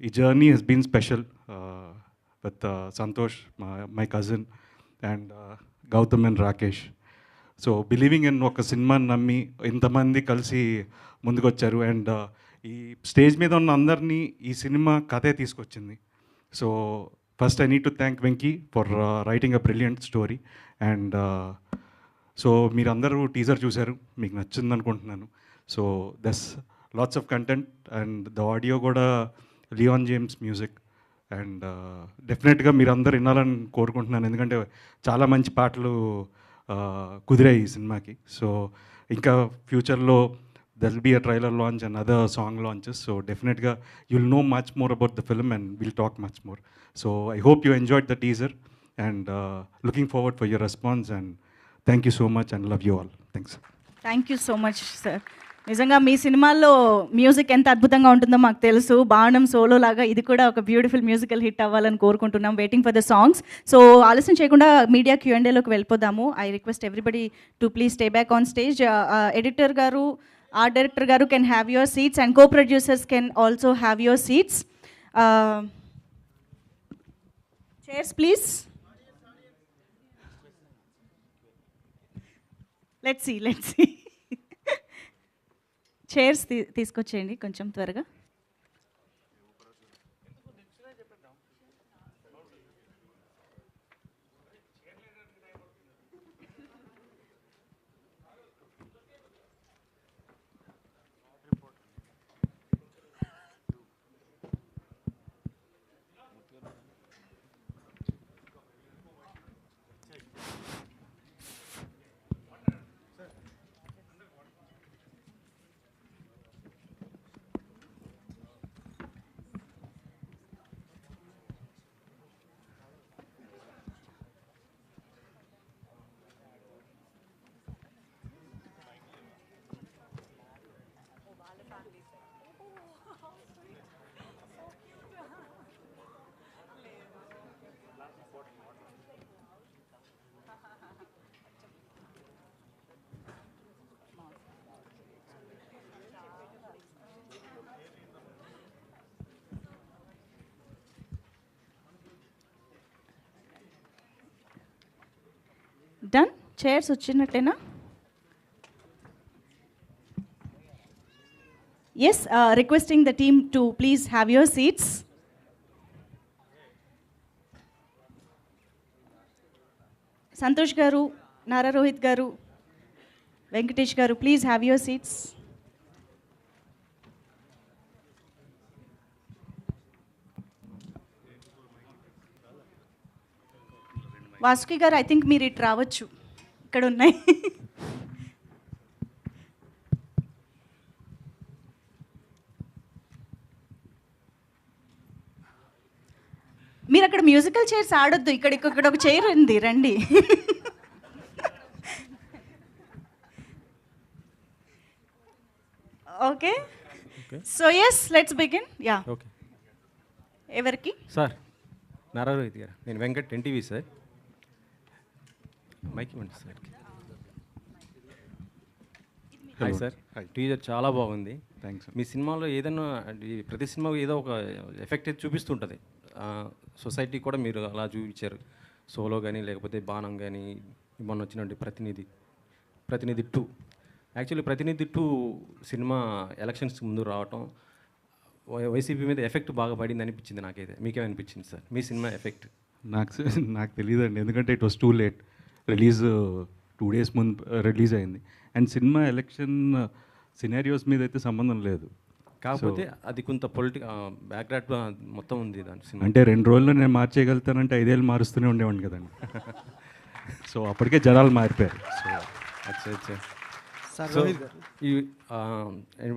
M: ఈ journey has been special with Santosh, my cousin, and Gautam and Rakesh. So believing in ఒక సినిమాని నమ్మి ఇంతమంది కలిసి ముందుకొచ్చారు. అండ్ ఈ స్టేజ్ మీద ఉన్న అందరినీ ఈ సినిమా కథే తీసుకొచ్చింది. So first I need to thank Venky for writing a brilliant story. And so మీరందరూ టీజర్ చూశారు, మీకు నచ్చింది అనుకుంటున్నాను. So thus lots of content and the audio కూడా లియాన్ జేమ్స్ మ్యూజిక్. అండ్ డెఫినెట్గా మీరందరూ వినాలని కోరుకుంటున్నాను, ఎందుకంటే చాలా మంచి పాటలు కుదిరాయి ఈ సినిమాకి. సో ఇంకా ఫ్యూచర్లో there will be a trailer launch and other song launches. So డెఫినెట్గా you will know much more about the film and will talk much more. So I hope you enjoyed the teaser and looking forward for your response. And thank you so much and love you all. Thanks.
A: Thank you so much sir. నిజంగా మీ సినిమాల్లో music ఎంత అద్భుతంగా ఉంటుందో మాకు తెలుసు. బాణం solo లాగా ఇది కూడా ఒక బ్యూటిఫుల్ మ్యూజికల్ హిట్ అవ్వాలని కోరుకుంటున్నాం. Waiting for the songs. So ఆలస్యం చేయకుండా మీడియా Q&Aలోకి వెళ్ళిపోదాము. I request everybody to please stay back on stage. Editor గారు, ఆర్ట్ డైరెక్టర్ గారు can have your seats and co producers can also have your seats. Chairs please. Let's see chairs తీసుకొచ్చేయండి కొంచెం త్వరగా. Done. Chairs వచ్చినట్టేనా? Yes, requesting the team to please have your seats. Santosh గారు, నారా రోహిత్ గారు, వెంకటేష్ గారు, please have your seats. Vasuki గారు, I think మీరు ఇటు రావచ్చు, ఇక్కడ ఉన్నాయి. మీరు అక్కడ మ్యూజికల్ చైర్స్ ఆడొద్దు, ఇక్కడ ఒక చైర్ ఉంది, రండి. Okay, so yes, let's begin. Yeah,
N: okay.
A: ఎవరికి?
N: సార్, నారా రోహిత్ గారు, నేను వెంకట్, ఎన్టీవీ సార్. మైక్ ఇవ్వండి సార్. Hi sir. టీజర్ చాలా బాగుంది.
M: థ్యాంక్స్.
N: మీ సినిమాలో ఏదైనా ప్రతి సినిమాకు ఏదో ఒక ఎఫెక్ట్ అయితే చూపిస్తుంటుంది. సొసైటీ కూడా మీరు అలా చూపించారు. సోలో కానీ, లేకపోతే బాణం కానీ, మొన్న వచ్చినటువంటి ప్రతినిధి 2. యాక్చువల్లీ ప్రతినిధి 2 సినిమా ఎలక్షన్స్ ముందు రావటం వైసీపీ మీద ఎఫెక్ట్ బాగా పడింది అనిపించింది నాకైతే. మీకేమనిపించింది సార్ మీ సినిమా ఎఫెక్ట్?
M: నాకు తెలియదండి, ఎందుకంటే it was too late. Release 2 days ముందు రిలీజ్ అయింది. అండ్ సినిమా ఎలక్షన్ సినారియోస్ మీద అయితే సంబంధం లేదు.
N: కాకపోతే అది కొంత బ్యాక్గ్రౌండ్ మొత్తం ఉంది దాని సినిమా.
M: అంటే 2 రోజుల్లో నేను మార్చేయగలుగుతానంటే 5 ఏళ్ళు మారుస్తూనే ఉండేవాడిని కదండి. సో అప్పటికే జనాలు మారిపోయారు. సో
N: అచ్చా.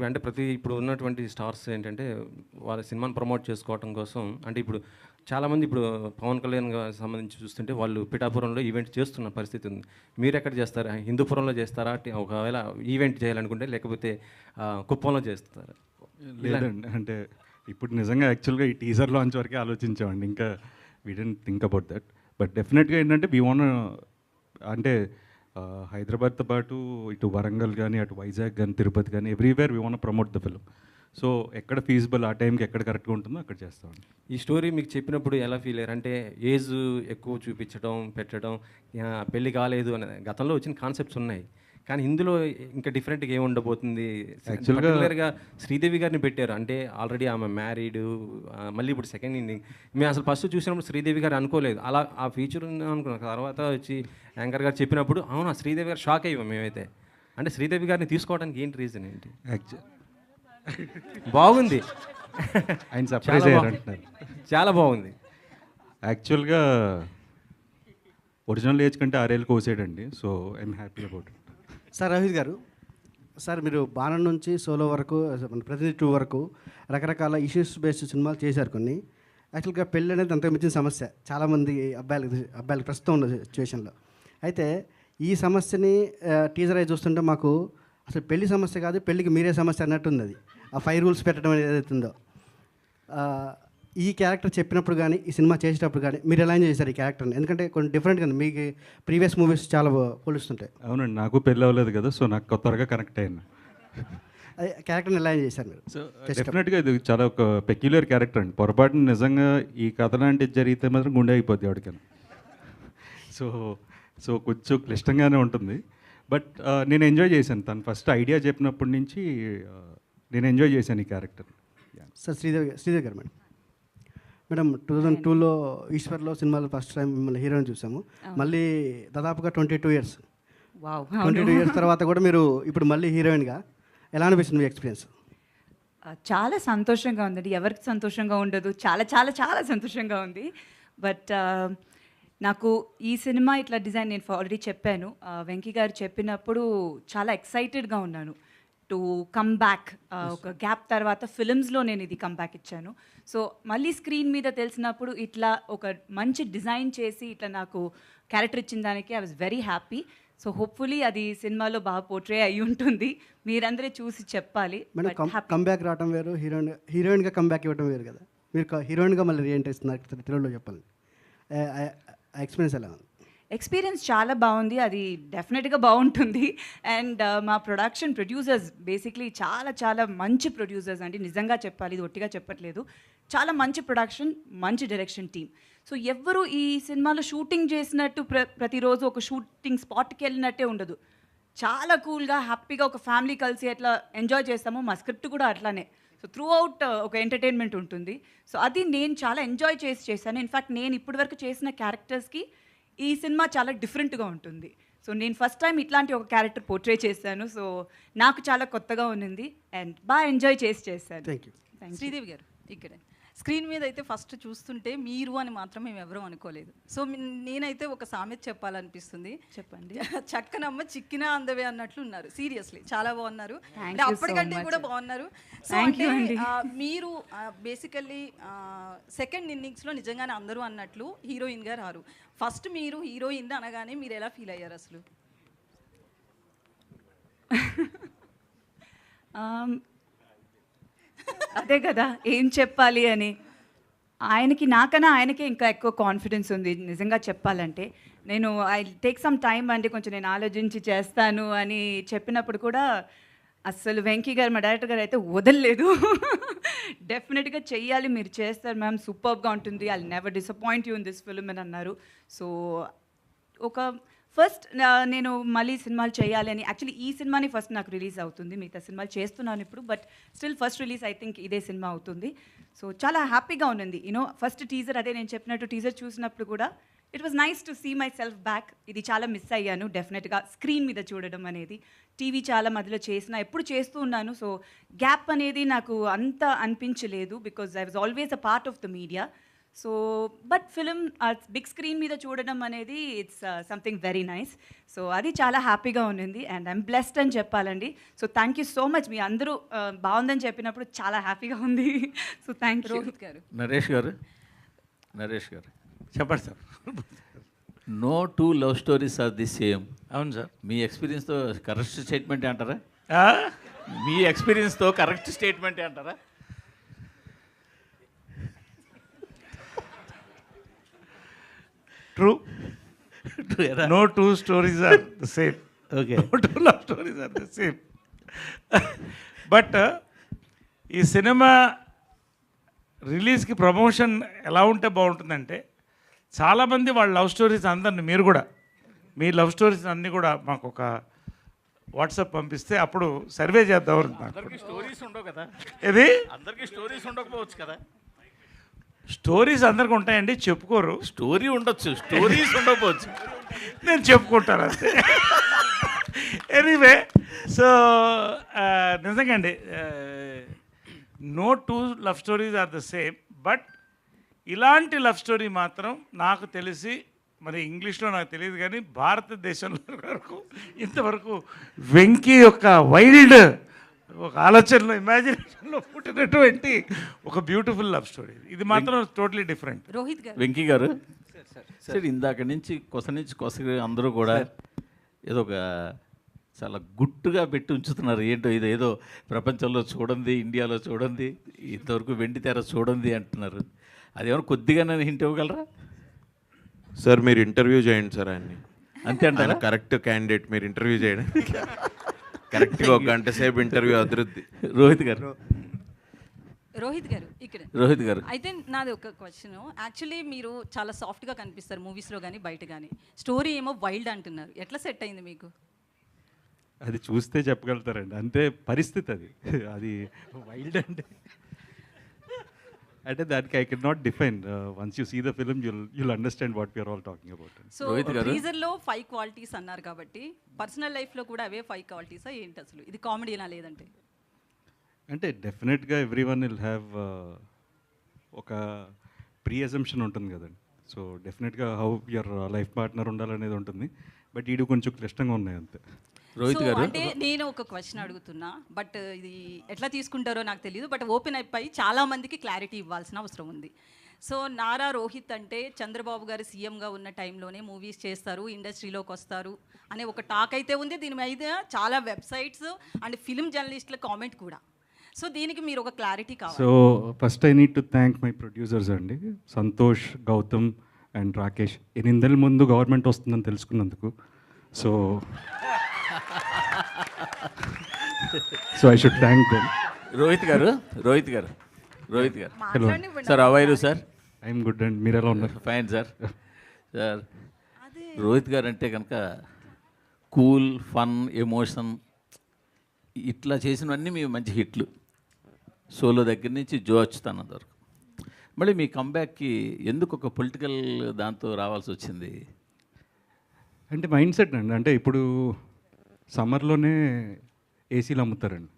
N: అంటే ఇప్పుడు ఉన్నటువంటి స్టార్స్ ఏంటంటే వాళ్ళ సినిమాని ప్రమోట్ చేసుకోవడం కోసం, అంటే ఇప్పుడు చాలామంది ఇప్పుడు పవన్ కళ్యాణ్ సంబంధించి చూస్తుంటే వాళ్ళు పిఠాపురంలో ఈవెంట్ చేస్తున్న పరిస్థితి ఉంది. మీరు ఎక్కడ చేస్తారా? హిందూపురంలో చేస్తారా? ఒకవేళ ఈవెంట్ చేయాలనుకుంటే, లేకపోతే కుప్పంలో చేస్తారా?
M: లేదండి, అంటే ఇప్పుడు నిజంగా యాక్చువల్గా ఈ టీజర్ లాంచ్ వరకే ఆలోచించామండి. ఇంకా we didn't think about that. But డెఫినెట్గా ఏంటంటే వీ వాంట్, అంటే హైదరాబాద్తో పాటు ఇటు వరంగల్ కానీ, అటు వైజాగ్ కానీ, తిరుపతి కానీ, everywhere we want promote the film. So ఎక్కడ ఫీజిబుల్, ఆ టైంకి ఎక్కడ కరెక్ట్గా ఉంటుందో అక్కడ చేస్తామండి.
N: ఈ స్టోరీ మీకు చెప్పినప్పుడు ఎలా ఫీల్ అయ్యారు? అంటే ఏజ్ ఎక్కువ చూపించడం, పెట్టడం, పెళ్ళి కాలేదు అనే గతంలో వచ్చిన కాన్సెప్ట్స్ ఉన్నాయి, కానీ ఇందులో ఇంకా డిఫరెంట్గా ఏమి ఉండబోతుంది? యాక్చువల్గా శ్రీదేవి గారిని పెట్టారు, అంటే ఆల్రెడీ ఆమె మ్యారీడ్, మళ్ళీ ఇప్పుడు సెకండ్ ఇన్నింగ్. మేము అసలు ఫస్ట్ చూసినప్పుడు శ్రీదేవి గారు అనుకోలేదు అలా ఆ ఫీచర్ అనుకున్నాం. తర్వాత వచ్చి యాంకర్ గారు చెప్పినప్పుడు అవును శ్రీదేవి గారు షాక్ అయ్యాం మేమైతే. అంటే శ్రీదేవి గారిని తీసుకోవడానికి ఏంటి రీజన్ ఏంటి? బాగుంది,
M: ఆయన సర్ప్రైజ్ అయ్యారంటున్నారు.
N: చాలా బాగుంది.
M: యాక్చువల్గా ఒరిజినల్ ఏజ్ కంటే 6 ఏళ్ళు కోసేయండి. So I'm happy about it.
O: Sir Rohit గారు, సార్ మీరు బాణం నుంచి సోలో వరకు, ప్రతినిధి 2 వరకు రకరకాల ఇష్యూస్ బేస్డ్ సినిమాలు చేశారు కొన్ని. యాక్చువల్గా పెళ్ళి అనేది అంతకు మించిన సమస్య చాలామంది అబ్బాయిలకు ప్రస్తుతం ఉన్న సిచ్యువేషన్లో. అయితే ఈ సమస్యని టీజర్ అయి చూస్తుంటే మాకు అసలు పెళ్లి సమస్య కాదు, పెళ్ళికి మీరే సమస్య అన్నట్టుంది. అది ఆ 5 rules పెట్టడం అనేది ఏదైతుందో, ఈ క్యారెక్టర్ చెప్పినప్పుడు కానీ, ఈ సినిమా చేసేటప్పుడు కానీ మీరు ఎలా ఎంజాయ్ చేశారు ఈ క్యారెక్టర్ని? ఎందుకంటే కొన్ని డిఫరెంట్గా మీకు ప్రీవియస్ మూవీస్ చాలా పోలుస్తుంటాయి.
M: అవునండి, నాకు పెళ్ళి అవ్వలేదు కదా, సో నాకు త్వరగా కనెక్ట్ అయ్యాను.
O: అదే క్యారెక్టర్ని ఎలా ఎంజాయ్ చేశారు మీరు?
M: సో డెఫినెట్గా ఇది చాలా ఒక పెక్యులర్ క్యారెక్టర్ అండి. పొరపాటున నిజంగా ఈ కథ లాంటిది జరిగితే మాత్రం గుండె అయిపోద్ది ఎవరికైనా. సో కొంచెం క్లిష్టంగానే ఉంటుంది. బట్ నేను ఎంజాయ్ చేశాను. తను ఫస్ట్ ఐడియా చెప్పినప్పటి నుంచి నేను ఎంజాయ్ చేశాను ఈ క్యారెక్టర్.
O: సార్ శ్రీదేవి గారు మేడం 2002లో ఈశ్వర్లో సినిమాలో ఫస్ట్ టైం మిమ్మల్ని హీరోయిన్ చూసాము. మళ్ళీ దాదాపుగా 22 years. 22 years తర్వాత కూడా మీరు ఇప్పుడు మళ్ళీ హీరోయిన్గా ఎలా అనిపిస్తుంది మీ ఎక్స్పీరియన్స్?
K: చాలా సంతోషంగా ఉందండి. ఎవరికి సంతోషంగా ఉండదు? చాలా చాలా చాలా సంతోషంగా ఉంది. బట్ నాకు ఈ సినిమా ఇట్లా డిజైన్ నేను ఆల్రెడీ చెప్పాను. వెంకీ గారు చెప్పినప్పుడు చాలా ఎక్సైటెడ్గా ఉన్నాను టు కమ్ బ్యాక్. ఒక గ్యాప్ తర్వాత ఫిలిమ్స్లో నేను ఇది కమ్ బ్యాక్ ఇచ్చాను. సో మళ్ళీ స్క్రీన్ మీద తెలిసినప్పుడు ఇట్లా ఒక మంచి డిజైన్ చేసి ఇట్లా నాకు క్యారెక్టర్ ఇచ్చిన దానికి I was very happy. So hopefully అది సినిమాలో బాగా పోర్ట్రే అయ్యి ఉంటుంది. మీరందరూ చూసి చెప్పాలి.
O: కమ్బ్యాక్ రావడం వేరు, హీరోయిన్గా కమ్బ్యాక్ ఇవ్వడం వేరు కదా. మీరు హీరోయిన్గా మళ్ళీ రీఎంట్రీ ఇస్తున్నారు తెలుగులో చెప్పాలి. ఎక్స్పీరియన్స్ ఎలా ఉంది?
K: ఎక్స్పీరియన్స్ చాలా బాగుంది, అది డెఫినెట్గా బాగుంటుంది. అండ్ మా ప్రొడ్యూసర్స్ బేసిక్లీ చాలా చాలా మంచి ప్రొడ్యూసర్స్ అండి, నిజంగా చెప్పాలి, ఇది ఒట్టిగా చెప్పట్లేదు. చాలా మంచి ప్రొడక్షన్, మంచి డైరెక్షన్ టీమ్. సో ఎవ్వరు ఈ సినిమాలో షూటింగ్ చేసినట్టు ప్రతిరోజు ఒక షూటింగ్ స్పాట్కి వెళ్ళినట్టే ఉండదు. చాలా కూల్గా హ్యాపీగా ఒక ఫ్యామిలీ కలిసి ఎట్లా ఎంజాయ్ చేస్తామో మా స్క్రిప్ట్ కూడా అట్లానే. సో త్రూ అవుట్ ఒక ఎంటర్టైన్మెంట్ ఉంటుంది. సో అది నేను చాలా ఎంజాయ్ చేశాను. ఇన్ఫ్యాక్ట్ నేను ఇప్పటివరకు చేసిన క్యారెక్టర్స్కి ఈ సినిమా చాలా డిఫరెంట్గా ఉంటుంది. సో నేను ఫస్ట్ టైం ఇట్లాంటి ఒక క్యారెక్టర్ పోర్ట్రే చేశాను. సో నాకు చాలా కొత్తగా ఉన్నింది అండ్ బాగా ఎంజాయ్ చేశాను.
O: Thank you.
P: శ్రీదేవి గారు ఇక్కడే స్క్రీన్ మీద అయితే ఫస్ట్ చూస్తుంటే మీరు అని మాత్రం మేము ఎవరూ అనుకోలేదు. సో నేనైతే ఒక సామెత చెప్పాలనిపిస్తుంది.
K: చెప్పండి.
P: చక్కనమ్మ చిక్కినా అందవే అన్నట్లు ఉన్నారు. సీరియస్లీ చాలా బాగున్నారు,
K: Thank you so
P: అప్పటికంటే
K: much.
P: కూడా బాగున్నారు. సో
K: Thank you
P: అంటే
K: అండి.
P: మీరు బేసికల్లీ సెకండ్ ఇన్నింగ్స్లో నిజంగానే అందరూ అన్నట్లు హీరోయిన్గా రారు. ఫస్ట్ మీరు హీరోయిన్ అనగానే మీరు ఎలా ఫీల్ అయ్యారు అసలు?
K: అదే కదా ఏం చెప్పాలి అని. నాకన్నా ఆయనకే ఇంకా ఎక్కువ కాన్ఫిడెన్స్ ఉంది నిజంగా చెప్పాలంటే. నేను ఐ టేక్ సమ్ టైమ్ అంటే కొంచెం నేను ఆలోచించి చేస్తాను అని చెప్పినప్పుడు కూడా అస్సలు వెంకీ గారు మా డైరెక్టర్ గారు అయితే వదలలేదు. డెఫినెట్గా చెయ్యాలి, మీరు చేస్తారు మ్యామ్, సూపర్గా ఉంటుంది, I never disappoint you in this film అని అన్నారు. సో ఒక ఫస్ట్ నేను మళ్ళీ సినిమాలు చేయాలి అని, యాక్చువల్లీ ఈ సినిమాని ఫస్ట్ నాకు రిలీజ్ అవుతుంది, మిగతా సినిమాలు చేస్తున్నాను ఇప్పుడు, but still first release I think ఇదే సినిమా అవుతుంది. సో చాలా హ్యాపీగా ఉన్నింది. ఫస్ట్ టీజర్, అదే నేను చెప్పినట్టు టీజర్ చూసినప్పుడు కూడా it was nice to see myself back. ఇది చాలా మిస్ అయ్యాను డెఫినెట్గా స్క్రీన్ మీద చూడడం అనేది. టీవీ చాలా మధ్యలో ఎప్పుడు చేస్తూ ఉన్నాను. సో గ్యాప్ అనేది నాకు అంత అనిపించలేదు because I was always a part of the media. So but film big screen మీద చూడడం అనేది it's something very nice. So అది చాలా హ్యాపీగా ఉన్నింది అండ్ ఐఎమ్ బ్లెస్డ్ అని చెప్పాలండి. So thank you so much. మీ అందరూ బాగుందని చెప్పినప్పుడు చాలా హ్యాపీగా ఉంది. So thank you.
P: రోహిత్ గారు.
Q: నరేష్ గారు
L: చెప్పండి sir.
Q: No two love stories are the same.
L: అవును సార్.
Q: మీ ఎక్స్పీరియన్స్తో కరెక్ట్ స్టేట్మెంట్ అంటారా? మీ ఎక్స్పీరియన్స్తో కరెక్ట్ స్టేట్మెంట్ అంటారా?
L: True. No two stories are the same.
Q: Okay.
L: No two love stories are the same. But ఈ సినిమా రిలీజ్కి ప్రమోషన్ ఎలా ఉంటే బాగుంటుందంటే, చాలామంది వాళ్ళ లవ్ స్టోరీస్ అందరిని, మీరు కూడా మీ లవ్ స్టోరీస్ అన్నీ కూడా మాకు ఒక వాట్సాప్ పంపిస్తే అప్పుడు సర్వే చేద్దాం.
Q: అందరికీ స్టోరీస్ ఉండవు కదా.
L: ఇది
Q: అందరికీ స్టోరీస్ ఉండకపోవచ్చు కదా.
L: స్టోరీస్ అందరికి ఉంటాయండి, చెప్పుకోరు.
Q: స్టోరీ ఉండొచ్చు, స్టోరీస్ ఉండకపోవచ్చు.
L: నేను చెప్పుకుంటాను అంతే. ఎనీవే, సో నిజంగా అండి, no two love stories are the same. But ఇలాంటి లవ్ స్టోరీ మాత్రం నాకు తెలిసి, మరి ఇంగ్లీష్లో నాకు తెలియదు కానీ భారతదేశంలో వరకు ఇంతవరకు వెంకీ యొక్క వైల్డ్ ఒక ఆలోచనలో, ఇమాజినేషన్లో పుట్టినటువంటి ఒక బ్యూటిఫుల్ లవ్ స్టోరీ. ఇది మాత్రం టోటలీ డిఫరెంట్.
P: రోహిత్ గారు.
Q: వెంకీ గారు సార్, ఇందాక నుంచి కొస అందరూ కూడా ఏదో ఒక చాలా గుట్టుగా పెట్టి ఉంచుతున్నారు. ఏంటో ఇదేదో ప్రపంచంలో చూడండి, ఇండియాలో చూడండి, ఇంతవరకు వెండి తెర చూడండి అంటున్నారు. అదేమన్నా కొద్దిగా నన్ను హింట్ ఇవ్వగలరా?
F: సార్ మీరు ఇంటర్వ్యూ చేయండి సార్ ఆయన్ని.
Q: అంతే అంటారా?
F: కరెక్ట్ క్యాండిడేట్ మీరు ఇంటర్వ్యూ చేయడం. కరెక్ట్గా ఒక గంట సేపు ఇంటర్వ్యూ అభివృద్ధి.
Q: రోహిత్ గారు.
P: రోహిత్ గారు ఇక్కడ.
Q: రోహిత్ గారు.
P: అయితే నాది ఒక క్వశ్చన్. యాక్చువల్లీ మీరు చాలా సాఫ్ట్గా కనిపిస్తారు మూవీస్లో కానీ బయట కానీ, స్టోరీ ఏమో వైల్డ్ అంటున్నారు. ఎట్లా సెట్ అయింది మీకు?
M: అది చూస్తే చెప్పగలుగుతారండి, అంతే పరిస్థితి అది. అది వైల్డ్ అంటే దానికి I can not define. Once you see the film you'll understand what we're all talking about.
P: So టీజర్లో 5 క్వాలిటీస్ అన్నారు కాబట్టి పర్సనల్ లైఫ్లో కూడా అవే 5 క్వాలిటీసా ఏంటి అసలు? ఇది కామెడీనా లేదంటే?
M: అంటే డెఫినెట్గా ఎవ్రీ వన్ విల్ హ్యావ్ ఒక ప్రీ అజంప్షన్ ఉంటుంది కదండి. సో డెఫినెట్గా హౌ యువర్ లైఫ్ పార్ట్నర్ ఉండాలనేది ఉంటుంది. బట్ ఈడు కొంచెం క్లిష్టంగా ఉన్నాయి అంతే.
Q: రోహిత్ గారు.
P: అంటే నేను ఒక క్వశ్చన్ అడుగుతున్నా, బట్ ఇది ఎట్లా తీసుకుంటారో నాకు తెలియదు. బట్ ఓపెన్ అయిపోయి చాలా మందికి క్లారిటీ ఇవ్వాల్సిన అవసరం ఉంది. సో నారా రోహిత్ అంటే చంద్రబాబు గారు సీఎంగా ఉన్న టైంలోనే మూవీస్ చేస్తారు, ఇండస్ట్రీలోకి వస్తారు అనే ఒక టాక్ అయితే ఉంది. దీని మీద చాలా వెబ్సైట్స్ అండ్ ఫిల్మ్ జర్నలిస్టుల కామెంట్ కూడా. సో దీనికి మీరు ఒక క్లారిటీ కావాలి.
M: So first I need to thank my producers అండి, సంతోష్, గౌతమ్ అండ్ రాకేష్ 8 నెలల ముందు గవర్నమెంట్ వస్తుందని తెలుసుకున్నందుకు. So I should thank them.
Q: Rohit గారు
M: hello
Q: sir, how are you sir.
M: I'm good and మీరు ఎలా ఉన్నారు?
Q: Fine sir. సార్, రోహిత్ గారు అంటే కనుక కూల్, ఫన్, ఎమోషన్ ఇట్లా చేసినవన్నీ మీ మంచి హిట్లు. సోలో దగ్గర నుంచి జో అచ్యుతానంద్ వరకు. మళ్ళీ మీ కంబ్యాక్కి ఎందుకు ఒక పొలిటికల్ దాంతో రావాల్సి వచ్చింది?
M: అంటే మైండ్ సెట్ అండి. అంటే ఇప్పుడు సమ్మర్లోనే ఏసీలు అమ్ముతారండి,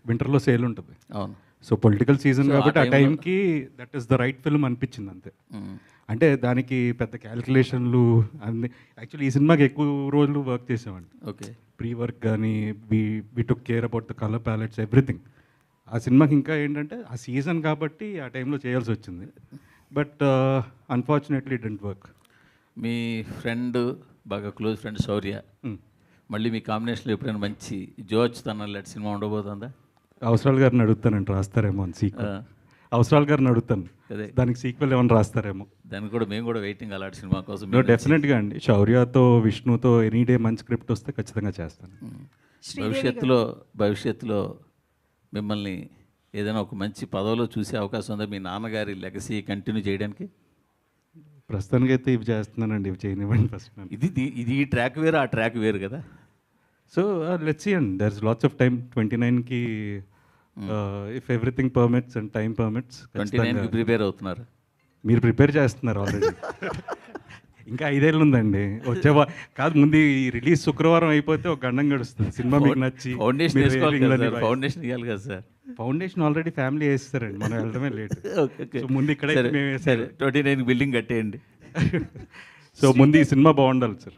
M: వింటర్లో సేల్ ఉంటుంది.
Q: అవును.
M: సో పొలిటికల్ సీజన్
Q: So,
M: కాబట్టి
Q: ఆ
M: ఆ టైంకి that is the right film అనిపించింది అంతే. అంటే దానికి పెద్ద క్యాలిక్యులేషన్లు అన్ని, యాక్చువల్లీ ఈ సినిమాకి ఎక్కువ రోజులు వర్క్ చేసామండి.
Q: ఓకే.
M: ప్రీ వర్క్ కానీ we took care about the colour palettes everything. ఆ సినిమాకి ఇంకా ఏంటంటే ఆ సీజన్ కాబట్టి ఆ టైంలో చేయాల్సి వచ్చింది. But unfortunately it didn't work.
Q: Me friend, బాగా క్లోజ్ ఫ్రెండ్ శౌర్య, మళ్ళీ మీ కాంబినేషన్లో ఎప్పుడైనా మంచి జో అచ్యుతానంద్ లాంటి సినిమా ఉండబోతుందా?
M: అవసరాల గారిని అడుగుతానండి, రాస్తారేమో అని సీక్వెల్. అవసరాల గారిని అడుగుతాను, దానికి సీక్వెల్ ఏమైనా రాస్తారేమో.
Q: దానికి కూడా మేము కూడా వెయిటింగ్ అలాంటి సినిమా కోసం.
M: డెఫినెట్గా అండి, శౌర్యతో విష్ణుతో ఎనీ డే మంచి స్క్రిప్ట్ వస్తే ఖచ్చితంగా చేస్తాను.
Q: భవిష్యత్తులో మిమ్మల్ని ఏదైనా ఒక మంచి పదవిలో చూసే అవకాశం ఉందా, మీ నాన్నగారి లెగసీ కంటిన్యూ చేయడానికి?
M: ప్రస్తుతానికి అయితే ఇవి చేస్తున్నానండి, ఇవి చేయనివ్వండి ఫస్ట్.
Q: ఇది ఈ ట్రాక్ వేరు, ఆ ట్రాక్ వేరు కదా.
M: So let's see and there is lots of time. 29కి if everything permits and time permits.
Q: 29కి ప్రిపేర్ అవుతున్నారు?
M: మీరు ప్రిపేర్ చేస్తున్నారు ఆల్రెడీ. ఇంకా 5 ఏళ్ళు ఉందండి. కాదు, ముందు ఈ రిలీజ్ శుక్రవారం అయిపోతే ఒక గండం గడుస్తుంది. సినిమా మీకు నచ్చి
Q: ఫౌండేషన్ ఇవ్వాలి కదా సార్.
M: ఫౌండేషన్ ఆల్రెడీ ఫ్యామిలీ వేస్తారండి, మనం వెళ్ళడమే లేట్. సో ముందు ఇక్కడ
Q: 29 బిల్డింగ్ కట్టేయండి.
M: సో ముందు ఈ సినిమా బాగుండాలి sir.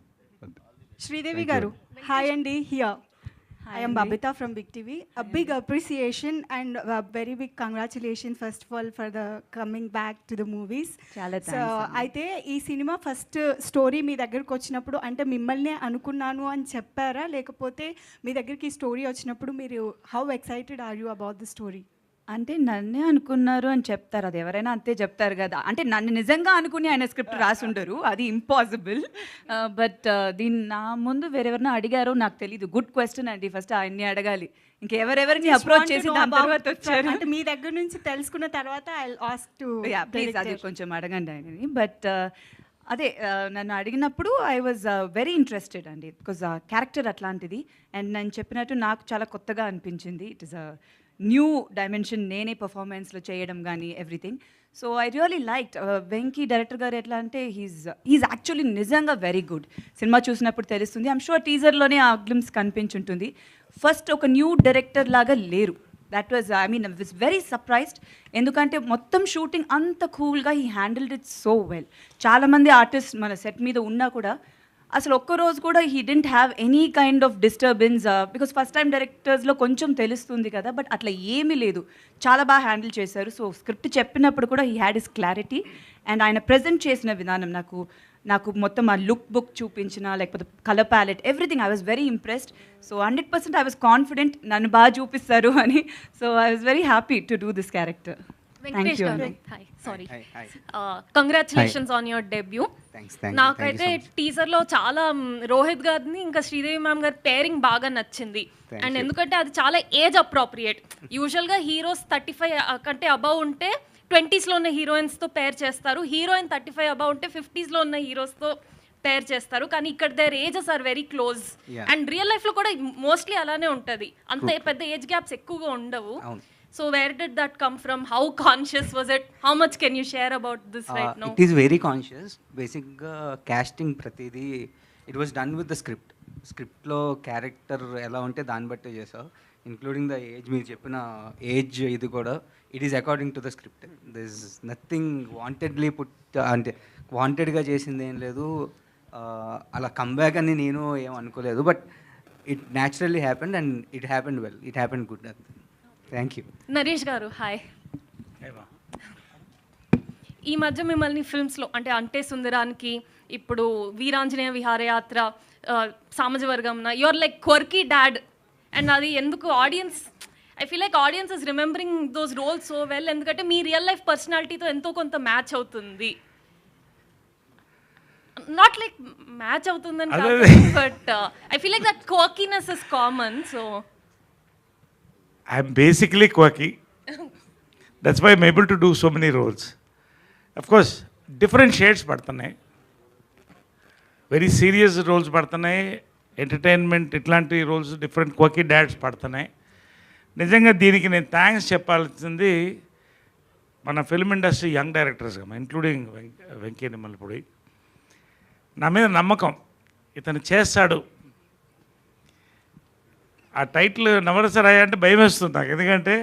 R: Sridevi Garu, hi Andy here. I am Babita from Big TV. A big appreciation and a very big congratulations first of all for the coming back to the movies. So అయితే ఈ cinema first story మీ దగ్గరకు వచ్చినప్పుడు అంటే మిమ్మల్ని అనుకున్నాను అని చెప్పారా, లేకపోతే మీ దగ్గరికి ఈ స్టోరీ వచ్చినప్పుడు మీరు how excited are you about the story?
K: అంటే నన్నే అనుకున్నారు అని చెప్తారు, అది ఎవరైనా అంతే చెప్తారు కదా. అంటే నన్ను నిజంగా అనుకుని ఆయన స్క్రిప్ట్ రాసుండరు, అది ఇంపాసిబుల్. బట్ దీన్ని నా ముందు వేరెవరినో అడిగారో నాకు తెలీదు. గుడ్ క్వశ్చన్ అండి, ఫస్ట్ ఆయన్ని అడగాలి. ఇంకెవరెవరిని అప్రోచ్ చేసి దాని తర్వాత వచ్చారు
R: అంటే మీ దగ్గర నుంచి తెలుసుకున్న తర్వాత ఐ ఆస్క్ టు
K: ప్లీజ్ అది కొంచెం అడగండి ఆయనని. బట్ అదే నన్ను అడిగినప్పుడు ఐ వాజ్ వెరీ ఇంట్రెస్టెడ్ అండి, బికాజ్ ఆ క్యారెక్టర్ అట్లాంటిది. అండ్ నేను చెప్పినట్టు నాకు చాలా కొత్తగా అనిపించింది. It is a new dimension, నేనే పర్ఫార్మెన్స్లో చేయడం కానీ everything. So I really liked. Venky director గారు ఎట్లా అంటే హీజ్ యాక్చువల్లీ నిజంగా వెరీ గుడ్. సినిమా చూసినప్పుడు తెలుస్తుంది. ఐమ్ షూర్ టీజర్లోనే ఆ గ్లిమ్స్ కనిపించుంటుంది. ఫస్ట్ ఒక న్యూ డైరెక్టర్ లాగా లేరు. That was I was very surprised. ఎందుకంటే మొత్తం షూటింగ్ అంత కూల్గా he handled it so well. చాలామంది ఆర్టిస్ట్ మన సెట్ మీద ఉన్నా కూడా అసలు ఒక్కరోజు కూడా he didn't have any kind of disturbance, because first time డైరెక్టర్స్లో కొంచెం తెలుస్తుంది కదా, బట్ అట్లా ఏమీ లేదు. చాలా బాగా హ్యాండిల్ చేశారు. సో స్క్రిప్ట్ చెప్పినప్పుడు కూడా he had is clarity. And ఆయన ప్రజెంట్ చేసిన విధానం నాకు మొత్తం ఆ లుక్ బుక్ చూపించిన, లేకపోతే colour palette, everything I was very impressed. So 100% I was confident నన్ను బాగా చూపిస్తారు అని. So I was very happy to do this character.
S: Venkatesh గారు, hi, sorry, congratulations on your debut. నాకైతే టీజర్లో చాలా రోహిత్ గారిని ఇంకా శ్రీదేవి మ్యామ్ గారి పేరింగ్ బాగా నచ్చింది. అండ్ ఎందుకంటే అది చాలా ఏజ్ అప్రోప్రియేట్. యూజువల్గా హీరోస్ 35 కంటే అబవ్ ఉంటే 20స్లో ఉన్న హీరోయిన్స్తో పేర్ చేస్తారు, హీరోయిన్ 35 అబవ్ ఉంటే 50స్లో ఉన్న హీరోస్తో పేర్ చేస్తారు. కానీ ఇక్కడ their ages are very close. And real లైఫ్లో కూడా మోస్ట్లీ అలానే ఉంటుంది, అంత పెద్ద ఏజ్ గ్యాప్స్ ఎక్కువగా ఉండవు. So where did that come from? How conscious was it? How much can you share about this right now?
I: It is very conscious. Basically casting pratidi it was done with the script. Script lo character ela unte dan batte chesa, including the age meer cheppina age idi kuda it is according to the script. There is nothing wantedly put ante wanted ga chesindi em ledu, ala comeback ani nenu em anukoledu, but it naturally happened and it happened well. It happened good. Thank you.
S: Naresh గారు, hi. ఈ మధ్య మిమ్మల్ని ఫిల్మ్స్లో అంటే సుందరానికి, ఇప్పుడు వీరాంజనేయ విహారయాత్ర, సామజవర్గంన, your like quirky dad. And అది ఎందుకు audience, I feel like audience is remembering those roles so well, ఎందుకంటే మీ రియల్ లైఫ్ పర్సనాలిటీతో ఎంతో కొంత మ్యాచ్ అవుతుంది. నాట్ లైక్ మ్యాచ్ అవుతుందని
L: అదే.
S: కాదు, but I feel like that quirkiness is common. So
L: I'm basically క్వాకీ. That's why I'm able to do so many roles. Of course different shades పడుతున్నాయి, వెరీ సీరియస్ రోల్స్ పడుతున్నాయి, entertainment ఇట్లాంటి roles, different క్వాకీ dads పడుతున్నాయి. నిజంగా దీనికి నేను thanks చెప్పాల్సింది మన ఫిల్మ్ ఇండస్ట్రీ యంగ్ డైరెక్టర్స్గా, ఇంక్లూడింగ్ వెంకీ నిమ్మలపూడి. నా మీద నమ్మకం, ఇతను చేస్తాడు. ఆ టైటిల్ నవరసరాయ అంటే భయం వేస్తుంది నాకు, ఎందుకంటే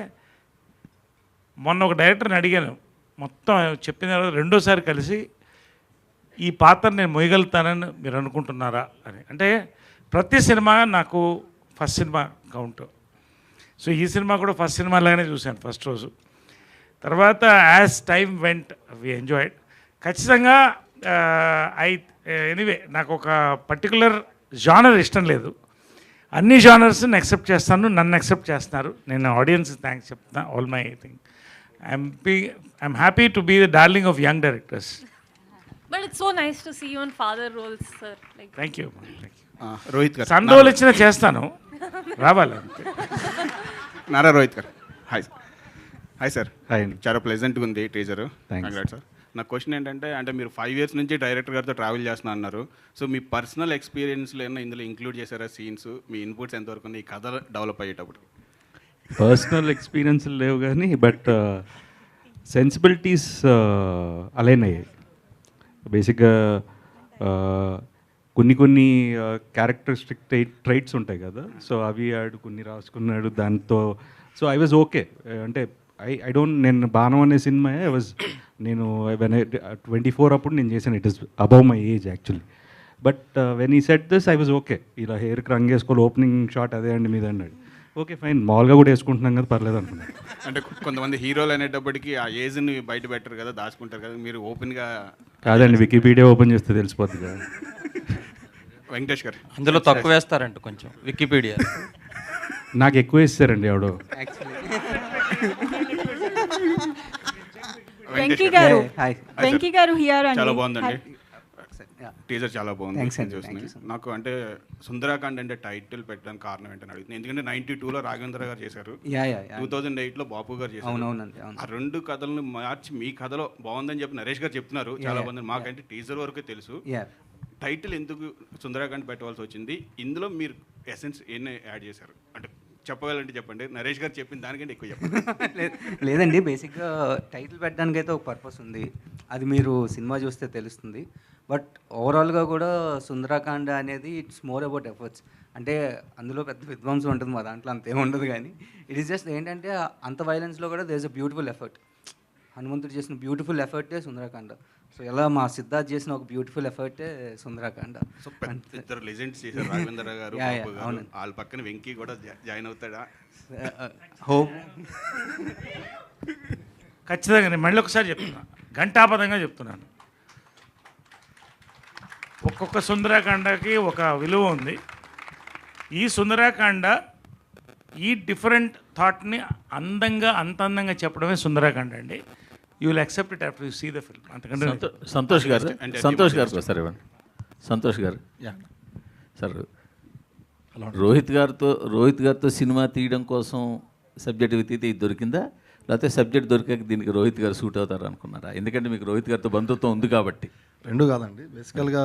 L: మొన్న ఒక డైరెక్టర్ని అడిగాను, మొత్తం చెప్పిన తర్వాత రెండోసారి కలిసి ఈ పాత్ర నేను మొయ్యగలుగుతానని మీరు అనుకుంటున్నారా అని. అంటే ప్రతి సినిమా నాకు ఫస్ట్ సినిమా కౌంట్. సో ఈ సినిమా కూడా ఫస్ట్ సినిమా లాగానే చూశాను ఫస్ట్ రోజు. తర్వాత as time went we enjoyed. ఖచ్చితంగా ఎనీవే నాకు ఒక పర్టికులర్ జానర్ ఇష్టం లేదు, అన్ని జానర్స్ని యాక్సెప్ట్ చేస్తాను, నన్ను యాక్సెప్ట్ చేస్తున్నారు. నేను ఆడియన్స్ థ్యాంక్స్ చెప్తాను, all my thing. I'm happy to be the darling of young directors.
S: But it's so nice to see you in father roles sir. Like
L: thank you.
T: Rohit garu
L: son role ఇచ్చినా చేస్తాను, రావాలి అంతే.
T: నారా రోహిత్ గారు hi sir. Hi sir.
M: Hi అండి.
T: చాలా ప్లెజెంట్గా ఉంది teaser.
M: Thanks.
T: Congrats sir. నా క్వశ్చన్ ఏంటంటే, అంటే మీరు 5 years నుంచి డైరెక్టర్ గారితో ట్రావెల్ చేస్తున్నా అన్నారు. సో మీ పర్సనల్ ఎక్స్పీరియన్స్లో ఏమైనా ఇందులో ఇంక్లూడ్ చేశారా సీన్స్? మీ ఇన్పుట్స్ ఎంతవరకు ఉంది ఈ కథ డెవలప్ అయ్యేటప్పుడు?
M: పర్సనల్ ఎక్స్పీరియన్స్ లేవు కానీ బట్ సెన్సిబిలిటీస్ అలైన్ అయ్యాయి. బేసిక్గా కొన్ని క్యారెక్టరిస్టిక్ ట్రైట్స్ ఉంటాయి కదా, సో అవి ఆడు కొన్ని రాసుకున్నాడు దాంతో. So I was okay. అంటే ఐ డోంట్, నేను బాణం అనే సినిమా నేను 24 అప్పుడు నేను చేశాను. It is above my age actually. But when he said this I was okay. ఇలా హెయిర్కి రంగు వేసుకోవాలి, ఓపెనింగ్ షాట్ అదే అండి మీద అన్నాడు. ఓకే ఫైన్, మామూలుగా కూడా వేసుకుంటున్నాం కదా, పర్లేదు అనుకున్నాను.
T: అంటే కొంతమంది హీరోలు అనేటప్పటికి ఆ ఏజ్ని బయట పెట్టరు కదా, దాచుకుంటారు కదా, మీరు ఓపెన్గా.
M: కాదండి, వికీపీడియా ఓపెన్ చేస్తే తెలిసిపోతుంది కదా.
T: వెంకటేష్ గారు
B: అందులో తక్కువ వేస్తారంట కొంచెం వికీపీడియా.
M: నాకు ఎక్కువ ఇస్తారండి ఎవడో.
R: వెంకీ గారు హియర్ అండి.
T: చాలా బాగుందండి టీజర్, చాలా బాగుంది చూస్తుంది. నాకు అంటే సుందరాకాండ్ అంటే టైటిల్ పెట్టడానికి కారణం ఏంటని అడుగుతుంది. ఎందుకంటే 92లో రాఘవేంద్ర గారు చేశారు, 2008లో బాపు గారు చేశారు. ఆ రెండు కథలను మార్చి మీ కథలో బాగుందని చెప్పి నరేష్ గారు చెప్తున్నారు, చాలా బాగుంది. మాకంటే టీజర్ వరకే తెలుసు. టైటిల్ ఎందుకు సుందరాకాండ్ పెట్టవలసి వచ్చింది? ఇందులో మీరు ఎసెన్స్ ఏం యాడ్ చేశారు అంటే చెప్పగలంటే చెప్పండి. నరేష్ గారు చెప్పిన దానికంటే ఎక్కువ చెప్పండి.
I: లేదండి, బేసిక్గా టైటిల్ పెట్టడానికైతే ఒక పర్పస్ ఉంది, అది మీరు సినిమా చూస్తే తెలుస్తుంది. బట్ ఓవరాల్గా కూడా సుందరాకాండ అనేది ఇట్స్ మోర్ అబౌట్ ఎఫర్ట్స్. అంటే అందులో పెద్ద విధ్వంసం ఉంటుంది, మా దాంట్లో అంతేం ఉండదు. కానీ ఇట్ ఈస్ జస్ట్ ఏంటంటే అంత వైలెన్స్లో కూడా there is a beautiful effort. హనుమంతుడు చేసిన బ్యూటిఫుల్ ఎఫర్టే సుందరాకాండ. సో ఎలా మా సిద్ధార్థ్ చేసిన ఒక బ్యూటిఫుల్ ఎఫర్టే సుందరాకాండ.
T: సో ఇద్దరు లెజెండ్స్ చేశారు, రాఘవేంద్ర గారు, బాపు గారు. వాళ్ళ పక్కన వెంకీ కూడా జాయిన్ అవుతాడా?
I: హోప్.
L: ఖచ్చితంగా. నేను మళ్ళీ ఒకసారి చెప్తున్నా, ఘంటాపదంగా చెప్తున్నాను, ఒక్కొక్క సుందరాకాండకి ఒక విలువ ఉంది. ఈ సుందరాకాండ ఈ డిఫరెంట్ థాట్ని అంత అందంగా చెప్పడమే సుందరాకాండ అండి. You will accept it after you see the film. అంతకంటే
Q: సంతోష్ గారు సార్ ఇవ్వండి. సంతోష్ గారు సార్, రోహిత్ గారితో సినిమా తీయడం కోసం సబ్జెక్ట్ వెతికితే ఇది దొరికిందా, లేకపోతే సబ్జెక్ట్ దొరికాక దీనికి రోహిత్ గారు సూట్ అవుతారు అనుకున్నారా? ఎందుకంటే మీకు రోహిత్ గారితో బంధుత్వం ఉంది కాబట్టి.
J: రెండు కాదండి, బేసికల్గా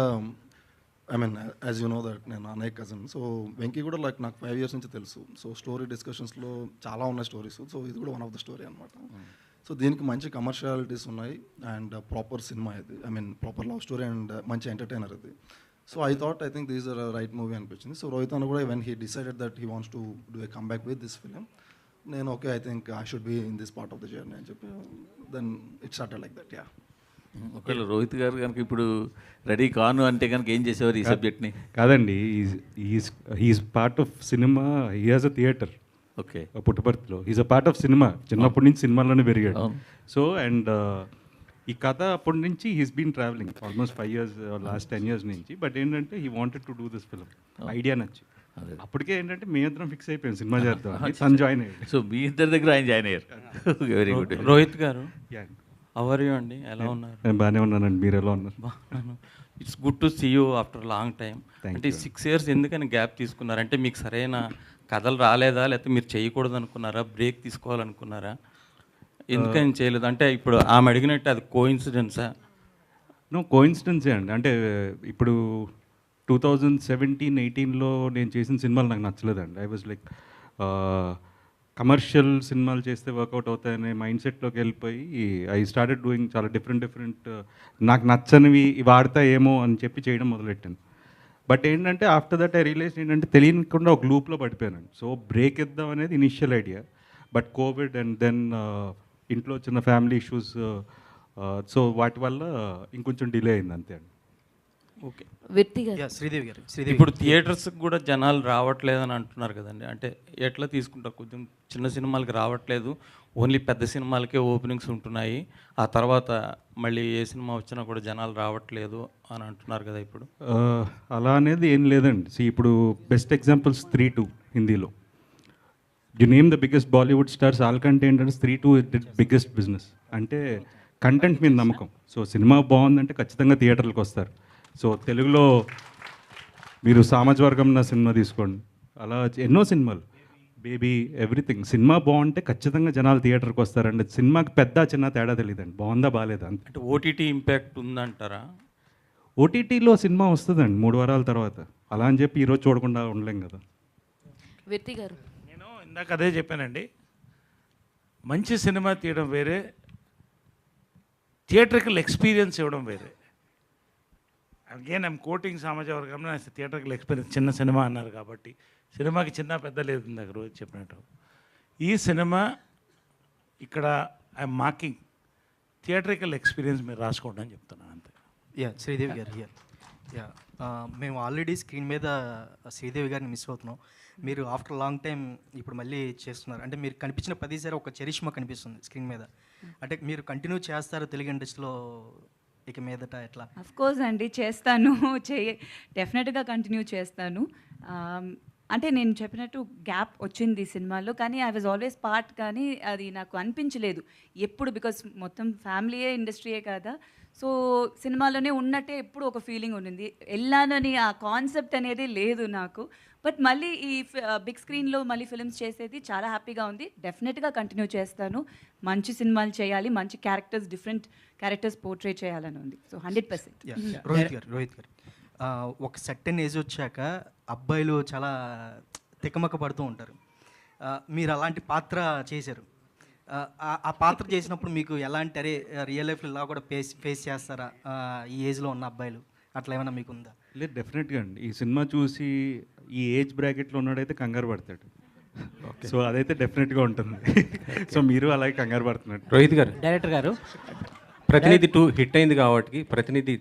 J: I mean as you know that నేను అన్నయ్య కజిన్. సో వెంకీ కూడా లైక్ నాకు 5 years నుంచి తెలుసు. సో స్టోరీ డిస్కషన్స్లో చాలా ఉన్నాయి స్టోరీస్. సో ఇది కూడా వన్ ఆఫ్ ద స్టోరీ అనమాట. సో దీనికి మంచి కమర్షియాలిటీస్ ఉన్నాయి అండ్ ప్రాపర్ సినిమా ఇది. I mean proper love story and మంచి ఎంటర్టైనర్ ఇది. So I think these are right movie అనిపించింది. సో రోహిత్ అన్న కూడా when he decided that he wants to do a come back with this film, నేను okay I think I should be in this part of the journey అని చెప్పి then it started like that. Yeah,
Q: ఒకవేళ రోహిత్ గారు కనుక ఇప్పుడు ready కాను అంటే కనుక ఏం చేసేవారు ఈ సబ్జెక్ట్ని?
M: కాదండి, హీఈస్ పార్ట్ ఆఫ్ సినిమా. He has a theatre.
Q: Okay,
M: పుట్టపర్తిలో హీస్ అ పార్ట్ ఆఫ్ సినిమా. చిన్నప్పటి నుంచి సినిమాలోనే పెరిగాడు. సో అండ్ ఈ కథ అప్పటి నుంచి he's been travelling almost 5 years, last 10 years నుంచి. బట్ ఏంటంటే he wanted to do this film. Idea నచ్చి అప్పటికే ఏంటంటే మీ ఇద్దరం ఫిక్స్ అయిపోయాం సినిమా చేద్దాం. తను జాయిన్ అయ్యాడు.
Q: సో మీ ఇద్దరి దగ్గర ఆయన జాయిన్ అయ్యారు. Very good.
B: రోహిత్ గారు,
U: అవర్ యూ అండి, ఎలా ఉన్నారు?
M: నేను బాగానే ఉన్నానండి, మీరు ఎలా ఉన్నారు?
U: బాగున్నాను. It's good to see you after long time. అంటే 6 years ఎందుకని గ్యాప్ తీసుకున్నారు? అంటే మీకు సరైన కథలు రాలేదా, లేకపోతే మీరు చేయకూడదు అనుకున్నారా, బ్రేక్ తీసుకోవాలనుకున్నారా, ఎందుకని చేయలేదు? అంటే ఇప్పుడు ఆమె అడిగినట్టు అది కోఇన్సిడెన్సా?
M: కోఇన్సిడెన్సే అండి. అంటే ఇప్పుడు 2017-18లో నేను చేసిన సినిమాలు నాకు నచ్చలేదండి. ఐ వాజ్ లైక్ కమర్షియల్ సినిమాలు చేస్తే వర్కౌట్ అవుతాయనే మైండ్ సెట్లోకి వెళ్ళిపోయి ఐ స్టార్టెడ్ డూయింగ్ చాలా డిఫరెంట్ నాకు నచ్చనివి వాడతా ఏమో అని చెప్పి చేయడం మొదలెట్టాను. బట్ ఏంటంటే ఆఫ్టర్ దట్ ఐ రియలైజ్ ఏంటంటే తెలియకుండా ఒక లూప్లో పడిపోయాను. సో బ్రేక్ ఇద్దాం అనేది initial idea. But covid and then ఇంట్లో చిన్న ఫ్యామిలీ ఇష్యూస్, సో వాటి వల్ల ఇంకొంచెం డిలే అయింది అంతే అండి.
U: ఓకే,
V: శ్రీదేవి గారు
U: ఇప్పుడు థియేటర్స్కి కూడా జనాలు రావట్లేదని అంటున్నారు కదండి, అంటే ఎట్లా తీసుకుంటారు? కొంచెం చిన్న సినిమాలకి రావట్లేదు, ఓన్లీ పెద్ద సినిమాలకే ఓపెనింగ్స్ ఉంటున్నాయి, ఆ తర్వాత మళ్ళీ ఏ సినిమా వచ్చినా కూడా జనాలు రావట్లేదు అని అంటున్నారు కదా ఇప్పుడు.
M: అలా అనేది ఏం లేదండి. ఇప్పుడు బెస్ట్ ఎగ్జాంపుల్స్ 3-2 హిందీలో. You name the biggest Bollywood stars, వాళ్ళకంటే ఏంటంటే 3-2 బిగ్గెస్ట్ బిజినెస్. అంటే కంటెంట్ మీద నమ్మకం. సో సినిమా బాగుందంటే ఖచ్చితంగా థియేటర్లకు వస్తారు. సో తెలుగులో మీరు సామాజవర్గం నా సినిమా తీసుకోండి, అలా ఎన్నో సినిమాలు, బేబీ, ఎవ్రీథింగ్. సినిమా బాగుంటే ఖచ్చితంగా జనాలు థియేటర్కి వస్తారండి. సినిమాకి పెద్ద చిన్న తేడా తెలియదండి, బాగుందా బాగాలేదా అంతే.
U: అంటే ఓటీటీ ఇంపాక్ట్ ఉందంటారా?
M: ఓటీటీలో సినిమా వస్తుందండి 3 వారాల తర్వాత. అలా అని చెప్పి ఈరోజు చూడకుండా ఉండలేం కదా.
L: వ్యక్తి గారు, నేను ఇందాక అదే చెప్పానండి, మంచి సినిమా తీయడం వేరే, థియేటర్కల్ ఎక్స్పీరియన్స్ ఇవ్వడం వేరే. అగైన్ ఐమ్ కోటింగ్ సమాజ వర్గంలో థియేటర్కల్ ఎక్స్పీరియన్స్. చిన్న సినిమా అన్నారు కాబట్టి సినిమాకి చిన్న పెద్ద లేదు ఇందాక రోజు చెప్పినట్టు. ఈ సినిమా ఇక్కడ ఐఎమ్ మార్కింగ్ థియేటర్కల్ ఎక్స్పీరియన్స్ మీరు రాసుకోండి అని చెప్తున్నాను అంతే.
V: శ్రీదేవి గారు మేము ఆల్రెడీ స్క్రీన్ మీద శ్రీదేవి గారిని మిస్ అవుతున్నాం. మీరు ఆఫ్టర్ లాంగ్ టైం ఇప్పుడు మళ్ళీ చేస్తున్నారు. అంటే మీరు కనిపించిన ప్రతిసారి ఒక చరిష్మా కనిపిస్తుంది స్క్రీన్ మీద. అంటే మీరు కంటిన్యూ చేస్తారు తెలుగు ఇండస్ట్రీలో ఇక మీదట ఎట్లా?
K: అఫ్ కోర్స్ అండి, చేస్తాను. డెఫినెట్గా కంటిన్యూ చేస్తాను. అంటే నేను చెప్పినట్టు గ్యాప్ వచ్చింది ఈ సినిమాలో, కానీ ఐ వాజ్ ఆల్వేస్ పార్ట్. కానీ అది నాకు అనిపించలేదు ఎప్పుడు, బికాస్ మొత్తం ఫ్యామిలీయే ఇండస్ట్రీయే కదా. సో సినిమాలోనే ఉన్నట్టే ఎప్పుడు ఒక ఫీలింగ్ ఉండింది. వెళ్ళానని ఆ కాన్సెప్ట్ అనేది లేదు నాకు. బట్ మళ్ళీ ఈ బిగ్ స్క్రీన్లో మళ్ళీ ఫిల్మ్స్ చేసేది చాలా హ్యాపీగా ఉంది. డెఫినెట్గా కంటిన్యూ చేస్తాను. మంచి సినిమాలు చేయాలి, మంచి క్యారెక్టర్స్, డిఫరెంట్ క్యారెక్టర్స్ పోర్ట్రే చేయాలని ఉంది. సో 100%.
V: రోహిత్ గారు ఒక సర్టెన్ ఏజ్ వచ్చాక అబ్బాయిలు చాలా తికమక పడుతూ ఉంటారు. మీరు అలాంటి పాత్ర చేశారు. ఆ పాత్ర చేసినప్పుడు మీకు ఎలాంటి రియల్ లైఫ్లో ఇలా కూడా ఫేస్ చేస్తారా ఈ ఏజ్లో ఉన్న అబ్బాయిలు? అట్లా ఏమైనా మీకు ఉందా?
M: లేదు, డెఫినెట్గా అండి. ఈ సినిమా చూసి ఈ ఏజ్ బ్రాకెట్లో ఉన్నాడైతే కంగారు పడతాడు. సో అదైతే డెఫినెట్గా ఉంటుంది. సో మీరు అలాగే కంగారు పడుతున్నట్టు.
N: రోహిత్ గారు,
V: డైరెక్టర్ గారు,
N: ప్రతినిధి 2 హిట్ అయింది కాబట్టి ప్రతినిధి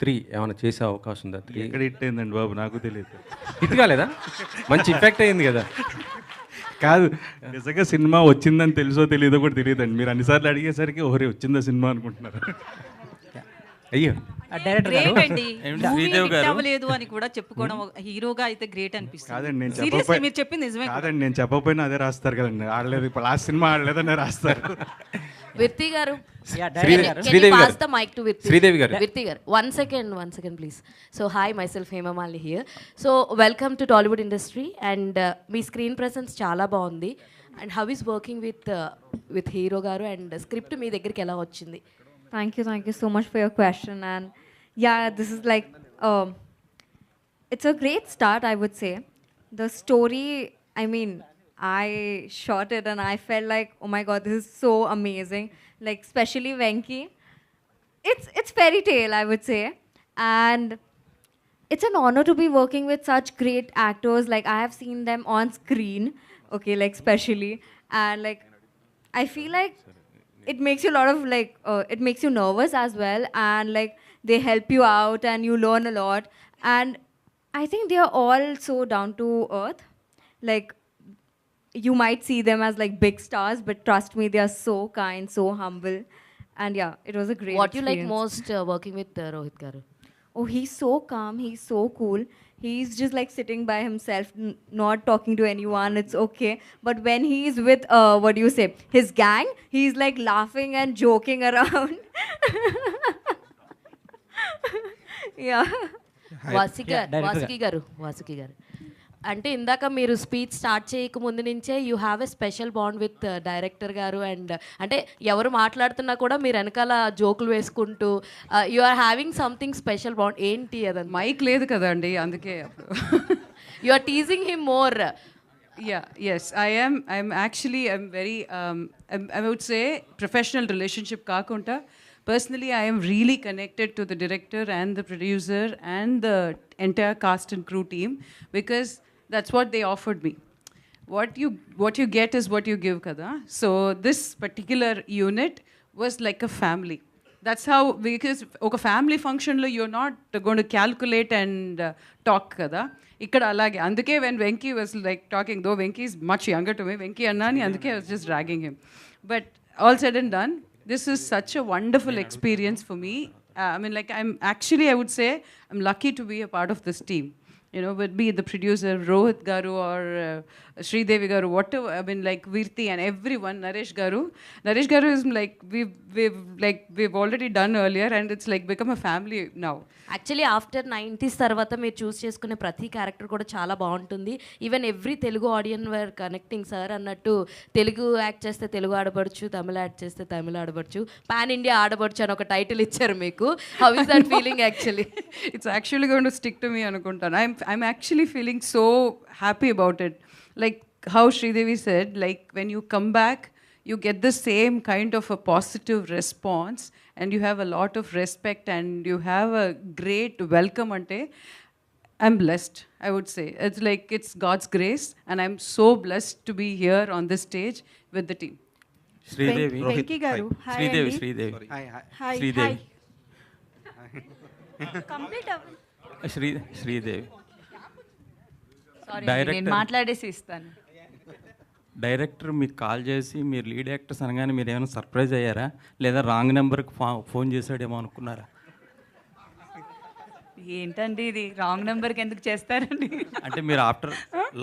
N: 3 ఏమైనా చేసే అవకాశం ఉందా? 3
M: ఎక్కడ హిట్ అయిందండి బాబు, నాకు తెలియదు.
N: హిట్ కాలేదా? మంచి ఇంపాక్ట్ అయింది కదా.
M: కాదు, నిజంగా సినిమా వచ్చిందని తెలుసో తెలియదో కూడా తెలియదండి. మీరు అన్నిసార్లు అడిగేసరికి ఓరే వచ్చిందా సినిమా అనుకుంటున్నారు.
N: అయ్యో,
P: గ్రేట్ అండి.
U: శ్రీదేవి గారు
P: అవ్వలేదు అని కూడా చెప్పుకోవడం హీరోగా అయితే గ్రేట్ అనిపిస్తుంది.
M: కాదండి, నేను
P: Seriously, మీరు చెప్పింది నిజమే.
M: కాదండి, నేను చెప్పకపోయినా అదే రాస్తారు కదండి. ఆడలేదు, ఇప్పుడు లాస్ట్ సినిమా ఆడలేదనే రాస్తారు.
W: Virti garu.
N: Sridevi
W: pass
N: garu.
W: the mic to Virti.
N: Sridevi garu.
W: Virti garu. One second, please. So hi, myself Hema Mali here. So welcome to Tollywood industry, and me screen presence చాలా బాగుంది. And how is working with Hero garu, and script మీ దగ్గరికి ఎలా వచ్చింది?
H: Thank you so much for your question. And yeah, this is like, it's a great start, I would say. The story, I mean, I shot it and I felt like, oh my God, this is so amazing. Like, especially Venki. It's fairy tale, I would say. And it's an honor to be working with such great actors. Like, I have seen them on screen, okay, like, especially. And like, I feel like it makes you a lot of like, it makes you nervous as well. And like, they help you out and you learn a lot. And I think they are all so down to earth. Like, you might see them as like big stars, but trust me, they are so kind, so humble. And yeah, it was a great
W: What you like
H: experience.
W: most working with Rohit garu?
H: oh, he's so calm, he's so cool. He's just like sitting by himself, not talking to anyone. It's okay. But when he's with, what do you say, his gang, he's like laughing and joking around. Yeah.
W: Vasuki గారు అంటే ఇందాక మీరు speech start చేయక ముందు నుంచే you have a special bond with director garu. And అంటే ఎవరు మాట్లాడుతున్నా కూడా మీరు వెనకాల జోకులు వేసుకుంటూ you are having something special bond. ఏంటి అదండి?
G: మైక్ లేదు కదండి, అందుకే
W: you are teasing him more.
G: Yeah, yes, I'm actually, I'm very, I would say professional relationship kakunta. Personally, I am really connected to the director and the producer and the entire cast and crew team, because that's what they offered me. What you get is what you give, kada. So this particular unit was like a family. That's how, because oka family function lo you're not going to calculate and talk kada. Ikkada alage anduke when Venki was like talking, though Venki is much younger to me, Venki annani, anduke I was just dragging him. But all said and done, this is such a wonderful experience for me. I mean, like, I would say I'm lucky to be a part of this team. You know, would be the producer Rohit Garu or Sridevi Garu, whatever. I mean, like Virti and everyone, Naresh Garu is like we've already done earlier, and it's like become a family now.
W: Actually after 90s తర్వాత మీరు చూస్ చేసుకునే ప్రతి character కూడా చాలా బాగుంటుంది. Even every Telugu audience వర్ connecting sir అన్నట్టు. Telugu act చేస్తే తెలుగు ఆడబడుచు, తమిళ act చేస్తే తమిళ ఆడబడుచు, పాన్ ఇండియా ఆడబడుచు అని ఒక టైటిల్ ఇచ్చారు మీకు. How is that feeling actually?
G: It's actually going to stick to me అనుకుంటాను. I'm actually feeling so happy about it. Like how Sridevi said, like when you come back, you get the same kind of a positive response, and you have a lot of respect, and you have a great welcome ante. I'm blessed, I would say. It's like it's God's grace, and I'm so blessed to be here on this stage with the team.
U: Sridevi.
R: Venki garu. Hi.
U: Sridevi.
R: Hi.
U: Sridevi.
R: Complete.
U: Sridevi.
K: Sorry, నేను మాట్లాడేసి ఇస్తాను.
U: Director మీకు call చేసి మీరు lead actors అనగానే మీరు ఏమైనా surprise అయ్యారా, లేదా రాంగ్ నెంబర్కి ఫోన్ చేశాడేమో అనుకున్నారా?
K: ఏంటండి ఇది, రాంగ్ నెంబర్కి ఎందుకు చేస్తారండి?
U: అంటే మీరు ఆఫ్టర్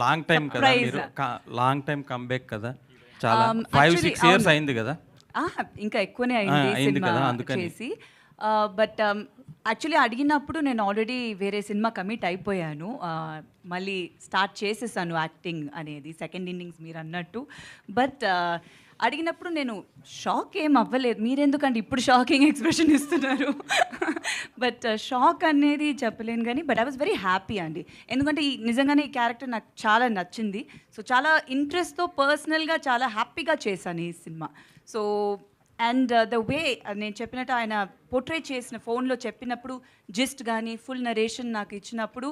U: లాంగ్ టైం కదా, మీరు లాంగ్ టైం కమ్బ్యాక్ కదా, చాలా 5-6 years అయింది కదా.
K: ఇంకా ఎక్కువనే అయింది
U: కదా, అందుకని
K: చేసి. బట్ యాక్చువల్లీ అడిగినప్పుడు నేను ఆల్రెడీ వేరే సినిమా కమిట్ అయిపోయాను. మళ్ళీ స్టార్ట్ చేసేసాను యాక్టింగ్ అనేది, సెకండ్ ఇన్నింగ్స్ మీరు అన్నట్టు. బట్ అడిగినప్పుడు నేను షాక్ ఏం అవ్వలేదు. మీరెందుకంటే ఇప్పుడు షాకింగ్ ఎక్స్ప్రెషన్ ఇస్తున్నారు? బట్ షాక్ అనేది చెప్పలేను కానీ, but I was very happy అండి. ఎందుకంటే నిజంగానే ఈ క్యారెక్టర్ నాకు చాలా నచ్చింది. సో చాలా ఇంట్రెస్ట్తో పర్సనల్గా చాలా హ్యాపీగా చేశాను ఈ cinema. So and the way నేను చెప్పినట్టు ఆయన పోర్ట్రే చేసిన ఫోన్లో చెప్పినప్పుడు జిస్ట్ కానీ ఫుల్ నరేషన్ నాకు ఇచ్చినప్పుడు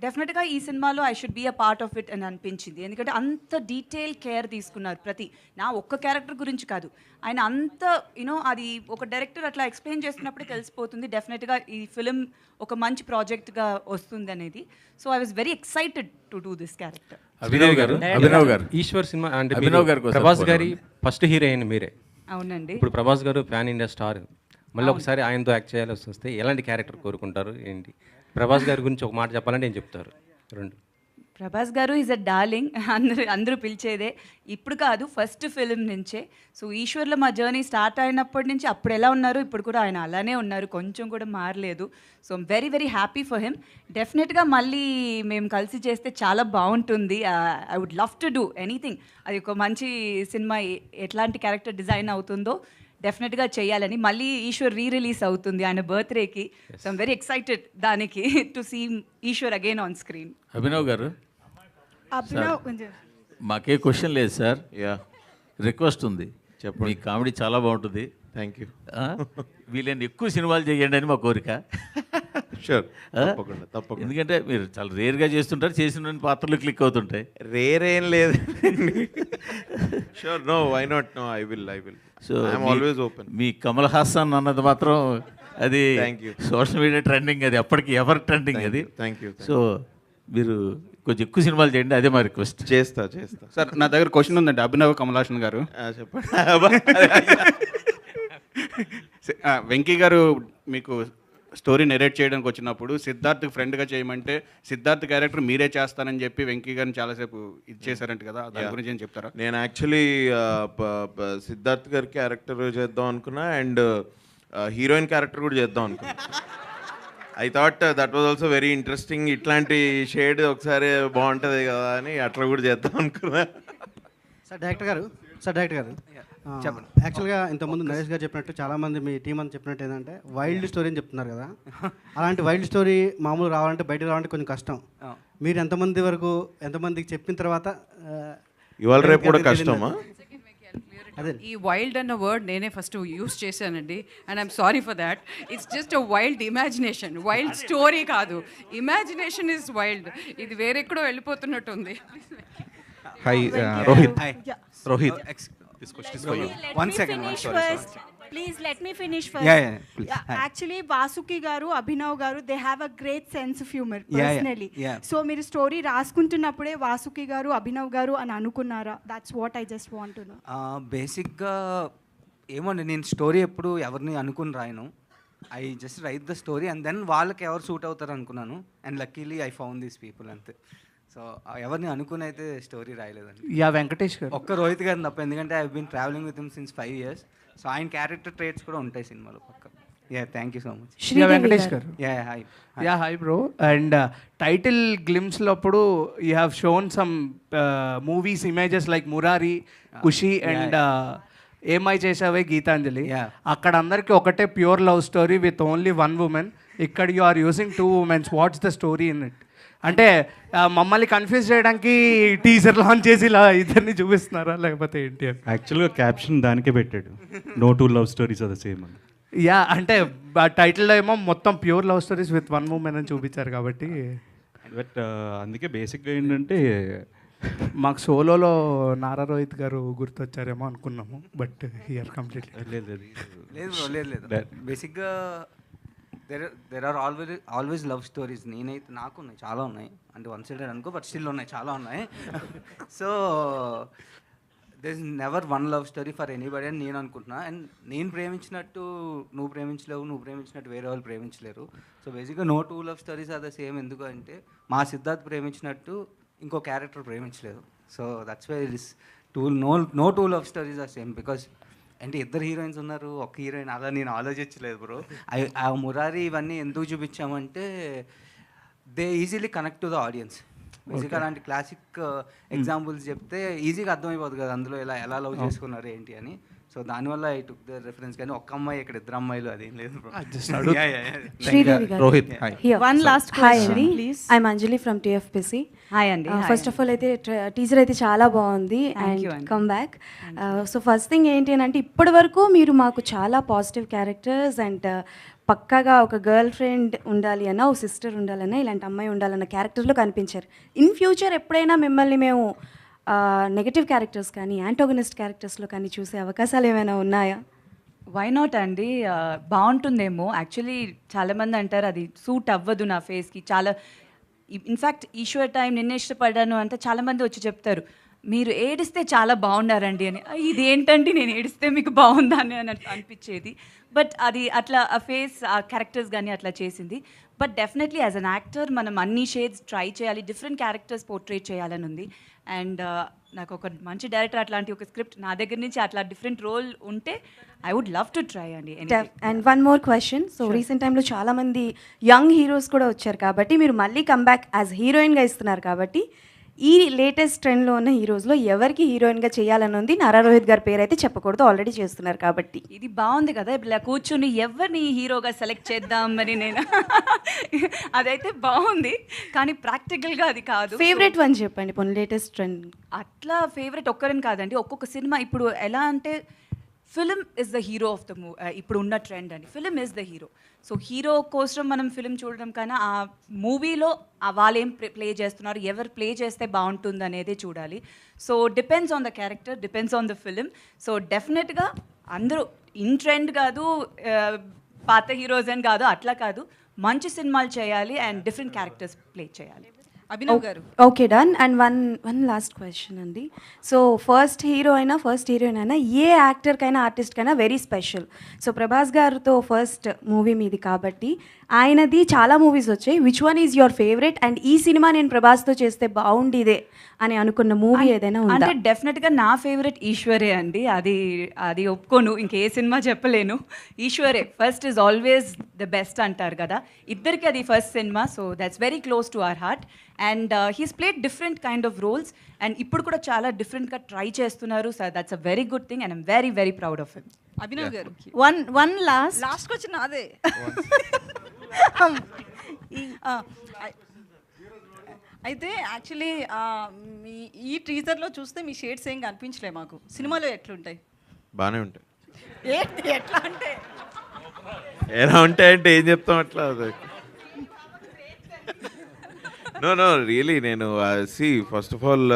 K: డెఫినెట్గా ఈ సినిమాలో I should be a part of it అని అనిపించింది. ఎందుకంటే అంత డీటెయిల్ కేర్ తీసుకున్నారు ప్రతి, నా ఒక్క క్యారెక్టర్ గురించి కాదు, ఆయన అంత యూనో అది ఒక డైరెక్టర్ అట్లా ఎక్స్ప్లెయిన్ చేస్తున్నప్పుడే తెలిసిపోతుంది డెఫినెట్గా ఈ ఫిలిం ఒక మంచి ప్రాజెక్ట్గా వస్తుంది అనేది. So I was very excited to do this character.
N: Abhinav గారు ఈశ్వర్ సినిమా అంటే ప్రభాస్ గారి ఫస్ట్ హీరోయిన్ మీరే.
K: అవునండి.
N: ఇప్పుడు ప్రభాస్ గారు ప్యాన్ ఇండియా స్టార్, మళ్ళీ ఒకసారి ఆయనతో యాక్ట్ చేయాల్సి వస్తే ఎలాంటి క్యారెక్టర్ కోరుకుంటారు ఏంటి? ప్రభాస్ గారి గురించి ఒక మాట చెప్పాలంటే ఏం చెప్తారు? రెండు.
K: ప్రభాస్ గారు ఈజ్ అ డార్లింగ్, అందరూ పిలిచేదే. ఇప్పుడు కాదు, ఫస్ట్ ఫిలిం నుంచే. సో ఈశ్వర్లో మా జర్నీ స్టార్ట్ అయినప్పటి నుంచి అప్పుడు ఎలా ఉన్నారు ఇప్పుడు కూడా ఆయన అలానే ఉన్నారు, కొంచెం కూడా మారలేదు. So I'm very very happy for him. డెఫినెట్గా మళ్ళీ మేము కలిసి చేస్తే చాలా బాగుంటుంది. I would love to do anything. అది ఒక మంచి సినిమా, ఎట్లాంటి క్యారెక్టర్ డిజైన్ అవుతుందో డెఫినెట్గా చేయాలని. మళ్ళీ ఈశ్వర్ రిలీజ్ అవుతుంది ఆయన బర్త్డేకి. సో ఐమ్ వెరీ ఎక్సైటెడ్ దానికి to see Eeshwar again on screen.
Q: Abhinav garu, మాకే క్వశ్చన్ లేదు సార్, రిక్వెస్ట్ ఉంది. చెప్పండి. మీ కామెడీ చాలా బాగుంటుంది.
F: Thank you.
Q: వీళ్ళని ఎక్కువ సినిమాలు చేయండి అని మా కోరిక.
F: షూర్, తప్పకుండా తప్పకుండా.
Q: ఎందుకంటే మీరు చాలా రేర్గా చేస్తుంటారు, చేసిన పాత్రలు క్లిక్ అవుతుంటాయి.
F: రేర్ ఏం లేదు. Sure, no, why not, no, I will.
Q: So
F: I'm always open.
Q: మీ కమల్ హాసన్ అన్నది మాత్రం అది సోషల్ మీడియా ట్రెండింగ్, అది అప్పటికి ఎవర్ ట్రెండింగ్ అది.
F: Thank you.
Q: సో మీరు కొంచెం ఎక్కువ సినిమాలు చేయండి, అదే మా రిక్వెస్ట్.
F: చేస్తా.
T: సార్ నా దగ్గర క్వశ్చన్ ఉందండి అభినవ్ కమల్ హాసన్ గారు.
F: చెప్పండి.
T: వెంకీ గారు మీకు స్టోరీ నెరేట్ చేయడానికి వచ్చినప్పుడు సిద్ధార్థ్ ఫ్రెండ్గా చేయమంటే సిద్ధార్థ్ క్యారెక్టర్ మీరే చేస్తానని చెప్పి వెంకీ గారిని చాలాసేపు ఇది చేశారంట కదా, దాని గురించి ఏం చెప్తారా?
F: నేను యాక్చువల్లీ సిద్ధార్థ్ గారి క్యారెక్టర్ చేద్దాం అనుకున్నా అండ్ హీరోయిన్ క్యారెక్టర్ కూడా చేద్దాం అనుకున్నా. I thought that was also very interesting. ఇట్లాంటి షేడ్ ఒకసారి బాగుంటుంది కదా అని అట్లా కూడా చేద్దాం అనుకున్నా.
O: సార్ డైరెక్టర్ గారు చెప్పండి. యాక్చువల్గా ఇంతకుముందు నరేష్ గారు చెప్పినట్టు చాలామంది మీ టీం అంతా చెప్పినట్టు ఏంటంటే వైల్డ్ స్టోరీ అని చెప్తున్నారు కదా, అలాంటి వైల్డ్ స్టోరీ మామూలు రావాలంటే బయటకు రావాలంటే కొంచెం కష్టం. మీరు ఎంతమందికి చెప్పిన తర్వాత
F: ఇవాళ రేపు కూడా కష్టమా?
G: అదే ఈ వైల్డ్ అన్న వర్డ్ నేనే ఫస్ట్ యూస్ చేశానండి, and I'm sorry for that. It's just a wild imagination, wild story కాదు, ఇమాజినేషన్ ఇస్ వైల్డ్. ఇది వేరెక్కడో వెళ్ళిపోతున్నట్టు ఉంది.
C: Hi Rohit, this question is for you.
R: One second. Please let me finish first.
C: Please.
R: Actually, Vasuki garu, Abhinav garu, they have a great sense of humor personally. So మీరు story రాసుకుంటున్నప్పుడే Vasuki గారు అభినవ్ గారు అని అనుకున్నారా? That's what I just want to know.
I: బేసిక్గా ఏమోండి, నేను story ఎప్పుడు ఎవరిని అనుకుని రాయను. I just write the story and then వాళ్ళకి ఎవరు సూట్ అవుతారు అనుకున్నాను, and luckily I found these people అంతే. సో ఎవరిని అనుకుని అయితే స్టోరీ రాయలేదండి.
D: వెంకటేష్ గారు,
I: ఒక్క రోహిత్ గారిని తప్ప, ఎందుకంటే I been travelling with him since 5 years. So ఆయన క్యారెక్టర్ ట్రేట్స్ కూడా ఉంటాయి సినిమాలో పక్క. Thank you so much.
D: Venkatesh గారు,
I: హాయ్
D: బ్రో. అండ్ టైటిల్ గ్లిమ్స్లో అప్పుడు you have shown some movies images like Murari, Khushi and Yemaaya Chesave Gitanjali. అక్కడ అందరికీ ఒకటే pure love story with only 1 woman. ఇక్కడ you are using 2 women. What's the story in it? అంటే మమ్మల్ని confuse చేయడానికి టీజర్ లాంచ్ చేసి ఇలా ఇద్దరిని చూపిస్తున్నారా లేకపోతే ఏంటి అని?
M: యాక్చువల్గా క్యాప్షన్ దానికే పెట్టాడు, no 2 love stories are the same అని.
D: అంటే టైటిల్లో ఏమో మొత్తం pure love stories with 1 woman అని చూపించారు కాబట్టి.
M: బట్ అందుకే బేసిక్గా ఏంటంటే
D: మాకు సోలోలో నారా రోహిత్ గారు గుర్తొచ్చారేమో అనుకున్నాము, బట్ హియర్ కంప్లీట్లీ
I: లేదు. బేసిక్గా there are always love stories. నేనైతే నాకు ఉన్నాయి, చాలా ఉన్నాయి. అంటే వన్ సైడెడ్ అనుకో, బట్ స్టిల్ ఉన్నాయి, చాలా ఉన్నాయి. So there is never one love story for anybody అని నేను అనుకుంటున్నా. అండ్ నేను ప్రేమించినట్టు నువ్వు ప్రేమించలేవు, నువ్వు ప్రేమించినట్టు వేరే వాళ్ళు ప్రేమించలేరు. సో బేసిక్గా no 2 love stories are the same. ఎందుకు అంటే మా సిద్ధార్థ్ ప్రేమించినట్టు ఇంకో క్యారెక్టర్ ప్రేమించలేదు. So that's why it is no 2 love stories are same. Because అంటే 2 హీరోయిన్స్ ఉన్నారు, ఒక హీరోయిన్, అలా నేను ఆలోచించలేదు బ్రో. ఆ మురారి ఇవన్నీ ఎందుకు చూపించామంటే they easily connect to the audience. బేసిక్గా అలాంటి క్లాసిక్ ఎగ్జాంపుల్స్ చెప్తే ఈజీగా అర్థమైపోతుంది కదా అందులో ఎలా లవ్ చేసుకున్నారు ఏంటి అని. సో దానివల్ల ఐ టుక్ ద రెఫరెన్స్. కానీ ఒక్క అమ్మాయి ఇక్కడ 2 అమ్మాయిలు అదేం లేదు bro.
C: Sridevi garu. Rohit, hi.
A: Here. One last question, please.
W: I'm Anjali from TFPC.
A: Hi Andy.
W: First of all, అయితే టీజర్ అయితే చాలా బాగుంది and come back. So first thing ఏంటి అని అంటే ఇప్పటి వరకు మీరు మాకు చాలా పాజిటివ్ క్యారెక్టర్స్ అండ్ పక్కాగా ఒక గర్ల్ ఫ్రెండ్ ఉండాలి అన్న, ఒక సిస్టర్ ఉండాలన్నా, ఇలాంటి అమ్మాయి ఉండాలన్న క్యారెక్టర్లో కనిపించారు. ఇన్ ఫ్యూచర్ ఎప్పుడైనా మిమ్మల్ని మేము నెగటివ్ క్యారెక్టర్స్ కానీ యాంటోగనిస్ట్ క్యారెక్టర్స్లో కానీ చూసే అవకాశాలు ఏమైనా ఉన్నాయా?
K: వై నాట్ అండి, బాగుంటుందేమో. యాక్చువల్లీ చాలామంది అంటారు అది సూట్ అవ్వదు నా ఫేస్కి. చాలా ఇన్ఫ్యాక్ట్ ఈశ్వర్ టైం నిన్నే ఇష్టపడ్డాను అంటే చాలామంది వచ్చి చెప్తారు మీరు ఏడిస్తే చాలా బాగున్నారండి అని. ఇది ఏంటంటే నేను ఏడిస్తే మీకు బాగుందా అని అనిపించేది. బట్ అది అట్లా ఆ ఫేస్ ఆ క్యారెక్టర్స్ కానీ అట్లా చేసింది. But definitely as an actor మనం అన్ని షేడ్స్ ట్రై చేయాలి, డిఫరెంట్ క్యారెక్టర్స్ పోర్ట్రేట్ చేయాలని ఉంది. అండ్ నాకు ఒక మంచి డైరెక్టర్ అట్లాంటి ఒక స్క్రిప్ట్ నా దగ్గర నుంచి అట్లా డిఫరెంట్ రోల్ ఉంటే I would love to try అండి.
W: And one more question. So recent టైంలో చాలామంది యంగ్ హీరోస్ కూడా వచ్చారు కాబట్టి మీరు మళ్ళీ కమ్బ్యాక్ యాజ్ హీరోయిన్గా ఇస్తున్నారు కాబట్టి ఈ లేటెస్ట్ ట్రెండ్లో ఉన్న హీరోస్లో ఎవరికి హీరోయిన్గా చేయాలని ఉంది? నారా రోహిత్ గారి పేరు అయితే చెప్పకూడదు, ఆల్రెడీ చేస్తున్నారు కాబట్టి.
K: ఇది బాగుంది కదా, ఇలా కూర్చుని ఎవరిని హీరోగా సెలెక్ట్ చేద్దాం మరి నేను అదైతే బాగుంది కానీ ప్రాక్టికల్గా అది కాదు.
W: ఫేవరెట్ వన్ చెప్పండి పోనీ లేటెస్ట్ ట్రెండ్.
K: అట్లా ఫేవరెట్ ఒక్కరని కాదండి, ఒక్కొక్క సినిమా ఇప్పుడు ఎలా అంటే film is the hero of the ఇప్పుడు ఉన్న ట్రెండ్ అండి. Film is the hero. So hero కోసం మనం ఫిలిం చూడడం కన్నా ఆ మూవీలో వాళ్ళు ఏం ప్లే చేస్తున్నారు, ఎవరు ప్లే చేస్తే బాగుంటుంది అనేది చూడాలి. So depends on the character, depends on the film. So డెఫినెట్గా అందరూ ఇన్ ట్రెండ్ కాదు, పాత హీరోస్ అని కాదు, అట్లా కాదు, మంచి సినిమాలు చేయాలి అండ్ డిఫరెంట్ క్యారెక్టర్స్ ప్లే చేయాలి.
P: అభినవ్ గారు.
E: Okay done. And one last question అండి. సో ఫస్ట్ హీరో అయినా ఫస్ట్ హీరోయిన్ అయినా ఏ యాక్టర్కైనా ఆర్టిస్ట్కైనా వెరీ స్పెషల్. సో ప్రభాస్ గారితో ఫస్ట్ మూవీ మీది కాబట్టి ఆయనది చాలా మూవీస్ వచ్చాయి. Which one is your favourite and ఈ సినిమా నేను ప్రభాస్తో చేస్తే బాగుండిదే అని అనుకున్న మూవీ ఏదైనా ఉందా?
K: అంటే డెఫినెట్గా నా ఫేవరెట్ ఈశ్వరే అండి. అది ఒప్పుకోను, ఇంకే సినిమా చెప్పలేను. ఈశ్వరే first is always the best అంటారు కదా, ఇద్దరికి అది first cinema. So that's very close to our heart. And he's played different kind of roles and ఇప్పుడు కూడా చాలా డిఫరెంట్గా ట్రై చేస్తున్నారు. So that's a very good thing and I'm very very proud of him.
P: Abhinav garu.
A: One last
P: question అదే. అయితే actually మీ ఈ టీజర్లో చూస్తే మీ షేడ్స్ ఏం కనిపించలే మాకు. సినిమాలో ఎట్లుంటాయి?
F: బాగానే ఉంటాయి.
P: ఏంటి ఎట్లా అంటే
F: ఎలా ఉంటాయంటే ఏం చెప్తాం అట్లా. నో రియలీ నేను first of all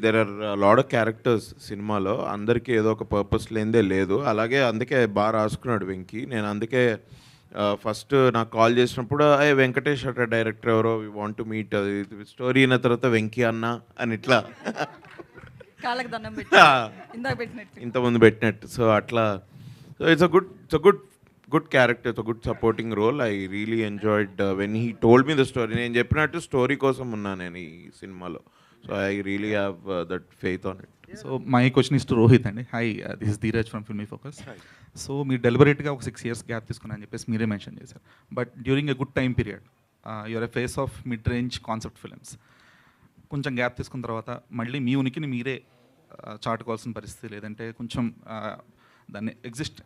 F: there are lot of characters సినిమాలో. అందరికీ ఏదో ఒక పర్పస్ లేనిదే లేదు. అలాగే అందుకే బాగా రాసుకున్నాడు వెంకీ. నేను అందుకే ఫస్ట్ నాకు కాల్ చేసినప్పుడు వెంకటేష్ అట్లా డైరెక్టర్ ఎవరో we want to meet, story అయిన తర్వాత వెంకీ అన్న అని ఇట్లా
P: కాళ్ళకి దండం పెట్టి ఇందాక పెట్టినట్టు
F: ఇంతకుముందు పెట్టినట్టు. సో అట్లా it's a good character, it's a good supporting role. I really enjoyed when he told me the story. నేను చెప్పినట్టు స్టోరీ కోసం ఉన్నా నేను ఈ సినిమాలో. So I really have that faith on it.
C: So my question is to Rohit అండి. Hi, this is Dheeraj from Filmy Focus. So మీరు డెలిబరేట్గా ఒక 6 years గ్యాప్ తీసుకున్నా అని చెప్పేసి మీరే మెన్షన్ చేశారు. But during a good time period your a face of mid range concept films. కొంచెం గ్యాప్ తీసుకున్న తర్వాత మళ్ళీ మీ ఉనికిని మీరే చాటుకోవాల్సిన పరిస్థితి, లేదంటే కొంచెం దాన్ని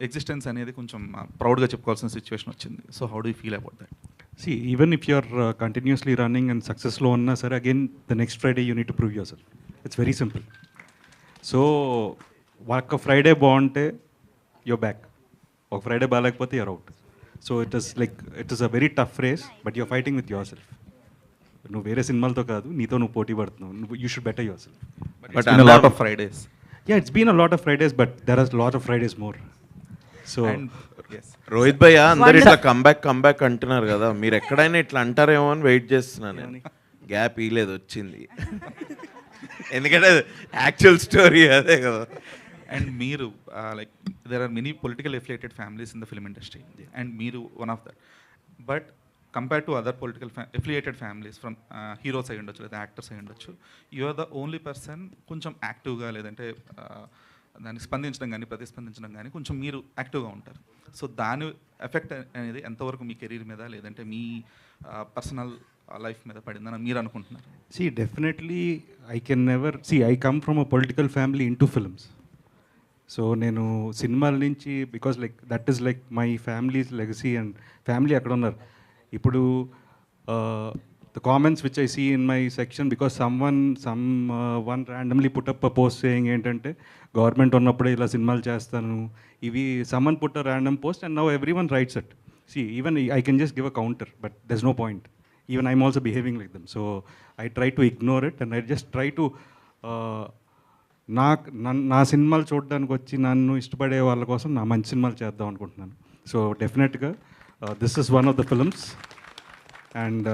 C: ఎగ్జిస్టెన్స్ అనేది కొంచెం ప్రౌడ్గా చెప్పుకోవాల్సిన సిచ్యువేషన్ వచ్చింది. So how do you feel about that?
M: See, even if you're continuously running and successful on sir, again the next Friday you need to prove yourself. It's very simple. So ఒక Friday బాగుంటే you're back, ఒక Friday బాగాలేకపోతే you're out. So it is a very tough race, but you're fighting with yourself. నువ్వు వేరే సినిమాలతో కాదు, నీతో నువ్వు పోటీ పడుతున్నావు. You should better yourself.
C: But it's been a lot of Fridays.
M: Yeah, it's been a lot of Fridays, but there are a lot of Fridays more. So
F: Rohit భయ్య అందరు ఇట్లా కంబ్యాక్ అంటున్నారు కదా, మీరు ఎక్కడైనా ఇట్లా అంటారేమో అని వెయిట్ చేస్తున్నాను నేను. గ్యాప్ ఇలేదు, వచ్చింది. ఎందుకంటే యాక్చువల్ స్టోరీ అదే కదా.
C: అండ్ మీరు like there are many political affiliated families in the film industry and మీరు one of that. But compare to other political affiliated families from heroes అయి ఉండొచ్చు లేదా యాక్టర్స్ అయి ఉండొచ్చు, you are the only person కొంచెం యాక్టివ్గా లేదంటే దానికి స్పందించడం కానీ ప్రతిస్పందించడం కానీ కొంచెం మీరు యాక్టివ్గా ఉంటారు. సో దాని ఎఫెక్ట్ అనేది ఎంతవరకు మీ కెరీర్ మీద లేదంటే మీ పర్సనల్ లైఫ్ మీద పడిందని మీరు అనుకుంటున్నారు?
M: See, definitely I can never see, I come from a political family into films. So నేను సినిమాల నుంచి because like that is like my families legacy and family అక్కడ ఉన్నారు. ఇప్పుడు the comments which I see in my section, because someone randomly put up a post saying ఏంటంటే government ఉన్నప్పుడే ఇలా సినిమాలు చేస్తాను ఇవి, someone put a random post and now everyone writes it. See, even I can just give a counter, but there's no point. Even I'm also behaving like them. So I try to ignore it and I just try to నా సినిమాలు చూడడానికి వచ్చి నన్ను ఇష్టపడే వాళ్ళ కోసం నా మంచి సినిమాలు చేద్దాం అనుకుంటున్నాను. సో డెఫినెట్గా this is one of the films and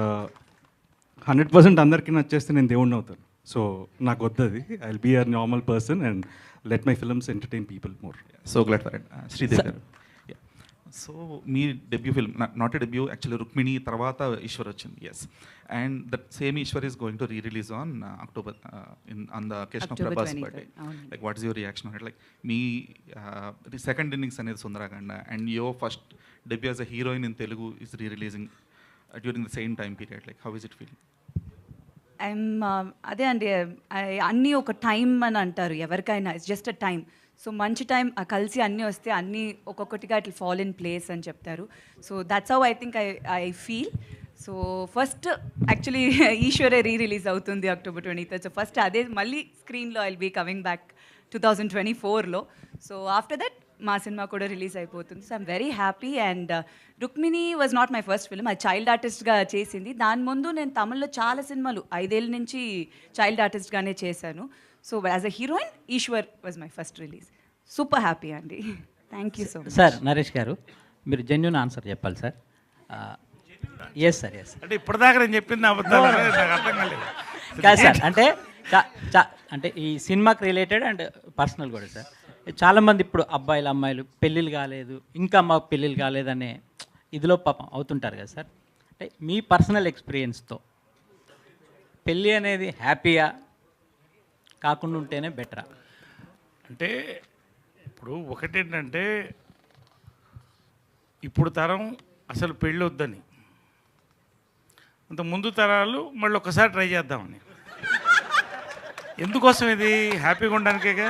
M: 100% అందరికీ నచ్చేస్తే నేను దేవుడిని అవుతాను. సో నాకు వద్దది. I will be a normal person and let my films entertain people more.
C: So glad for it. Sridevi garu, so మీ debut film, not a debut actually, Rukmini తర్వాత ఈశ్వర్ వచ్చింది. Yes, and that same Eeswar is going to re-release on October on the occasion of Prabhas birthday. Like what is your reaction on it? Like మీ second innings అనేది Sundarakanda and your first debut as a heroine in Telugu is re-releasing during the same time period. Like how is it feeling?
K: అదే అండి, అన్నీ ఒక time అని అంటారు ఎవరికైనా, it's just a time. So మంచి టైం కలిసి అన్నీ వస్తే అన్నీ ఒక్కొక్కటిగా ఇట్లా ఫాల్ ఇన్ ప్లేస్ అని చెప్తారు. So that's how I think I feel. So first actually ఈశ్వరే రీ-రిలీజ్ అవుతుంది October 23rd. సో ఫస్ట్ అదే మళ్ళీ స్క్రీన్లో I will be coming back 2024లో. సో ఆఫ్టర్ దట్ మా సినిమా కూడా రిలీజ్ అయిపోతుంది. So I'm very happy. And Rukmini was not my first film, అది చైల్డ్ ఆర్టిస్ట్గా చేసింది. దాని ముందు నేను తమిళ్లో చాలా సినిమాలు 5 ఏళ్ళ నుంచి చైల్డ్ ఆర్టిస్ట్గానే చేశాను. So as a heroine Eeswar was my first release. Super happy అండి. Thank you so much.
J: Sir Naresh garu, మీరు జెన్యూన్ ఆన్సర్ చెప్పాలి సార్.
B: ఎస్ సార్ ఎస్
L: అంటే ఇప్పటిదాకా నేను చెప్పింది అబద్ధాలు అనేది నాకు అర్థం కాలేదు.
B: కాదు సార్, అంటే ఈ సినిమాకి రిలేటెడ్ అండ్ పర్సనల్ కూడా సార్. చాలామంది ఇప్పుడు అబ్బాయిలు అమ్మాయిలు పెళ్ళిళ్ళు కాలేదు, ఇంకా మాకు పెళ్ళిళ్ళు కాలేదనే ఇదిలో పాపం అవుతుంటారు కదా సార్. అంటే మీ పర్సనల్ ఎక్స్పీరియన్స్తో పెళ్ళి అనేది హ్యాపీగా కాకుండా ఉంటేనే బెటరా?
L: అంటే ఇప్పుడు ఒకటేంటంటే ఇప్పుడు తరం అసలు పెళ్ళి వద్దని, అంత ముందు తరాలు మళ్ళీ ఒకసారి ట్రై చేద్దామని. ఎందుకోసం ఇది హ్యాపీగా ఉండడానికేగా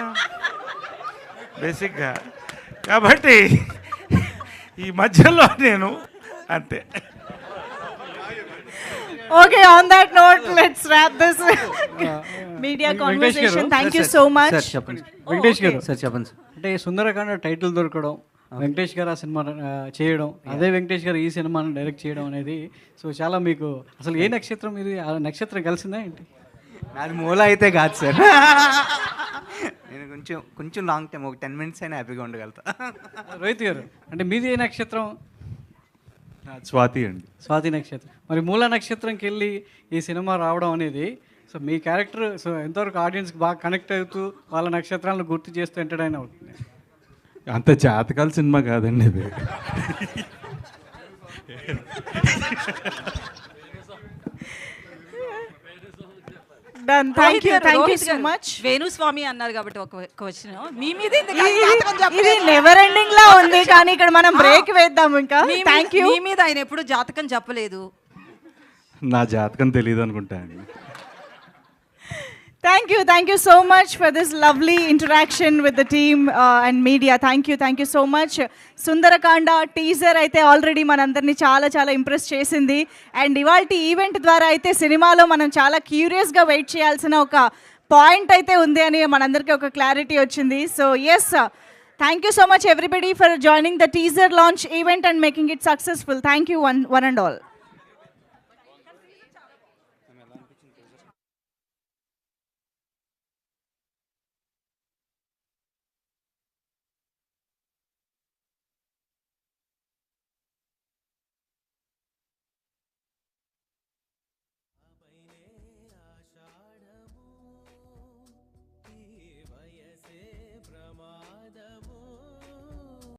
L: బేసిక్గా. కాబట్టి ఈ మధ్యలో నేను అంతే.
A: Okay, on that note, let's wrap this media conversation. Thank you so much.
J: Sir చెప్పండి వెంకటేష్ గారు.
A: okay.
J: సార్ చెప్పండి సార్. అంటే సుందరకాండ టైటిల్ దొరకడం, వెంకటేష్ గారు ఆ సినిమా చేయడం, అదే వెంకటేష్ గారు ఈ సినిమాను డైరెక్ట్ చేయడం అనేది సో చాలా మీకు అసలు ఏ నక్షత్రం ఇది? ఆ నక్షత్రం కలిసిందా ఏంటి?
I: నాది మూల అయితే కాదు సార్. నేను కొంచెం లాంగ్ టైం, ఒక 10 minutes అయినా హ్యాపీగా ఉండగలుగుతా.
J: రోహిత్ గారు అంటే మీది ఏ నక్షత్రం?
M: స్వాతి అండి.
J: స్వాతి నక్షత్రం. మరి మూల నక్షత్రంకి వెళ్ళి ఈ సినిమా రావడం అనేది సో మీ క్యారెక్టర్ సో ఎంతవరకు ఆడియన్స్కి బాగా కనెక్ట్ అవుతూ వాళ్ళ నక్షత్రాలను గుర్తు చేస్తూ ఎంటర్టైన్ అవుతుంది?
M: అంత జాతకాల సినిమా కాదండి ఇది.
A: Done. Thank you so much.
P: Venu Swamy అన్నారు కాబట్టి ఒక క్వశ్చన్ మీ మీద
A: ఇది నెవర్ ఎండింగ్ లా ఉంది, కానీ ఇక్కడ మనం బ్రేక్ వేద్దాం ఇంకా. Thank you.
P: మీ మీద ఆయన ఎప్పుడు జాతకం చెప్పలేదు.
M: నా జాతకం తెలియదు అనుకుంటా అండి.
A: Thank you so much for this lovely interaction with the team and media. Thank you so much. Sundarakanda teaser అయితే ఆల్రెడీ మనందరినీ చాలా ఇంప్రెస్ చేసింది. అండ్ ఇవాల్టి ఈవెంట్ ద్వారా అయితే సినిమాలో మనం చాలా క్యూరియస్గా వెయిట్ చేయాల్సిన ఒక పాయింట్ అయితే ఉంది అని మనందరికీ ఒక క్లారిటీ వచ్చింది. So yes, thank you so much everybody for joining the teaser launch event and making it successful. Thank you one and all.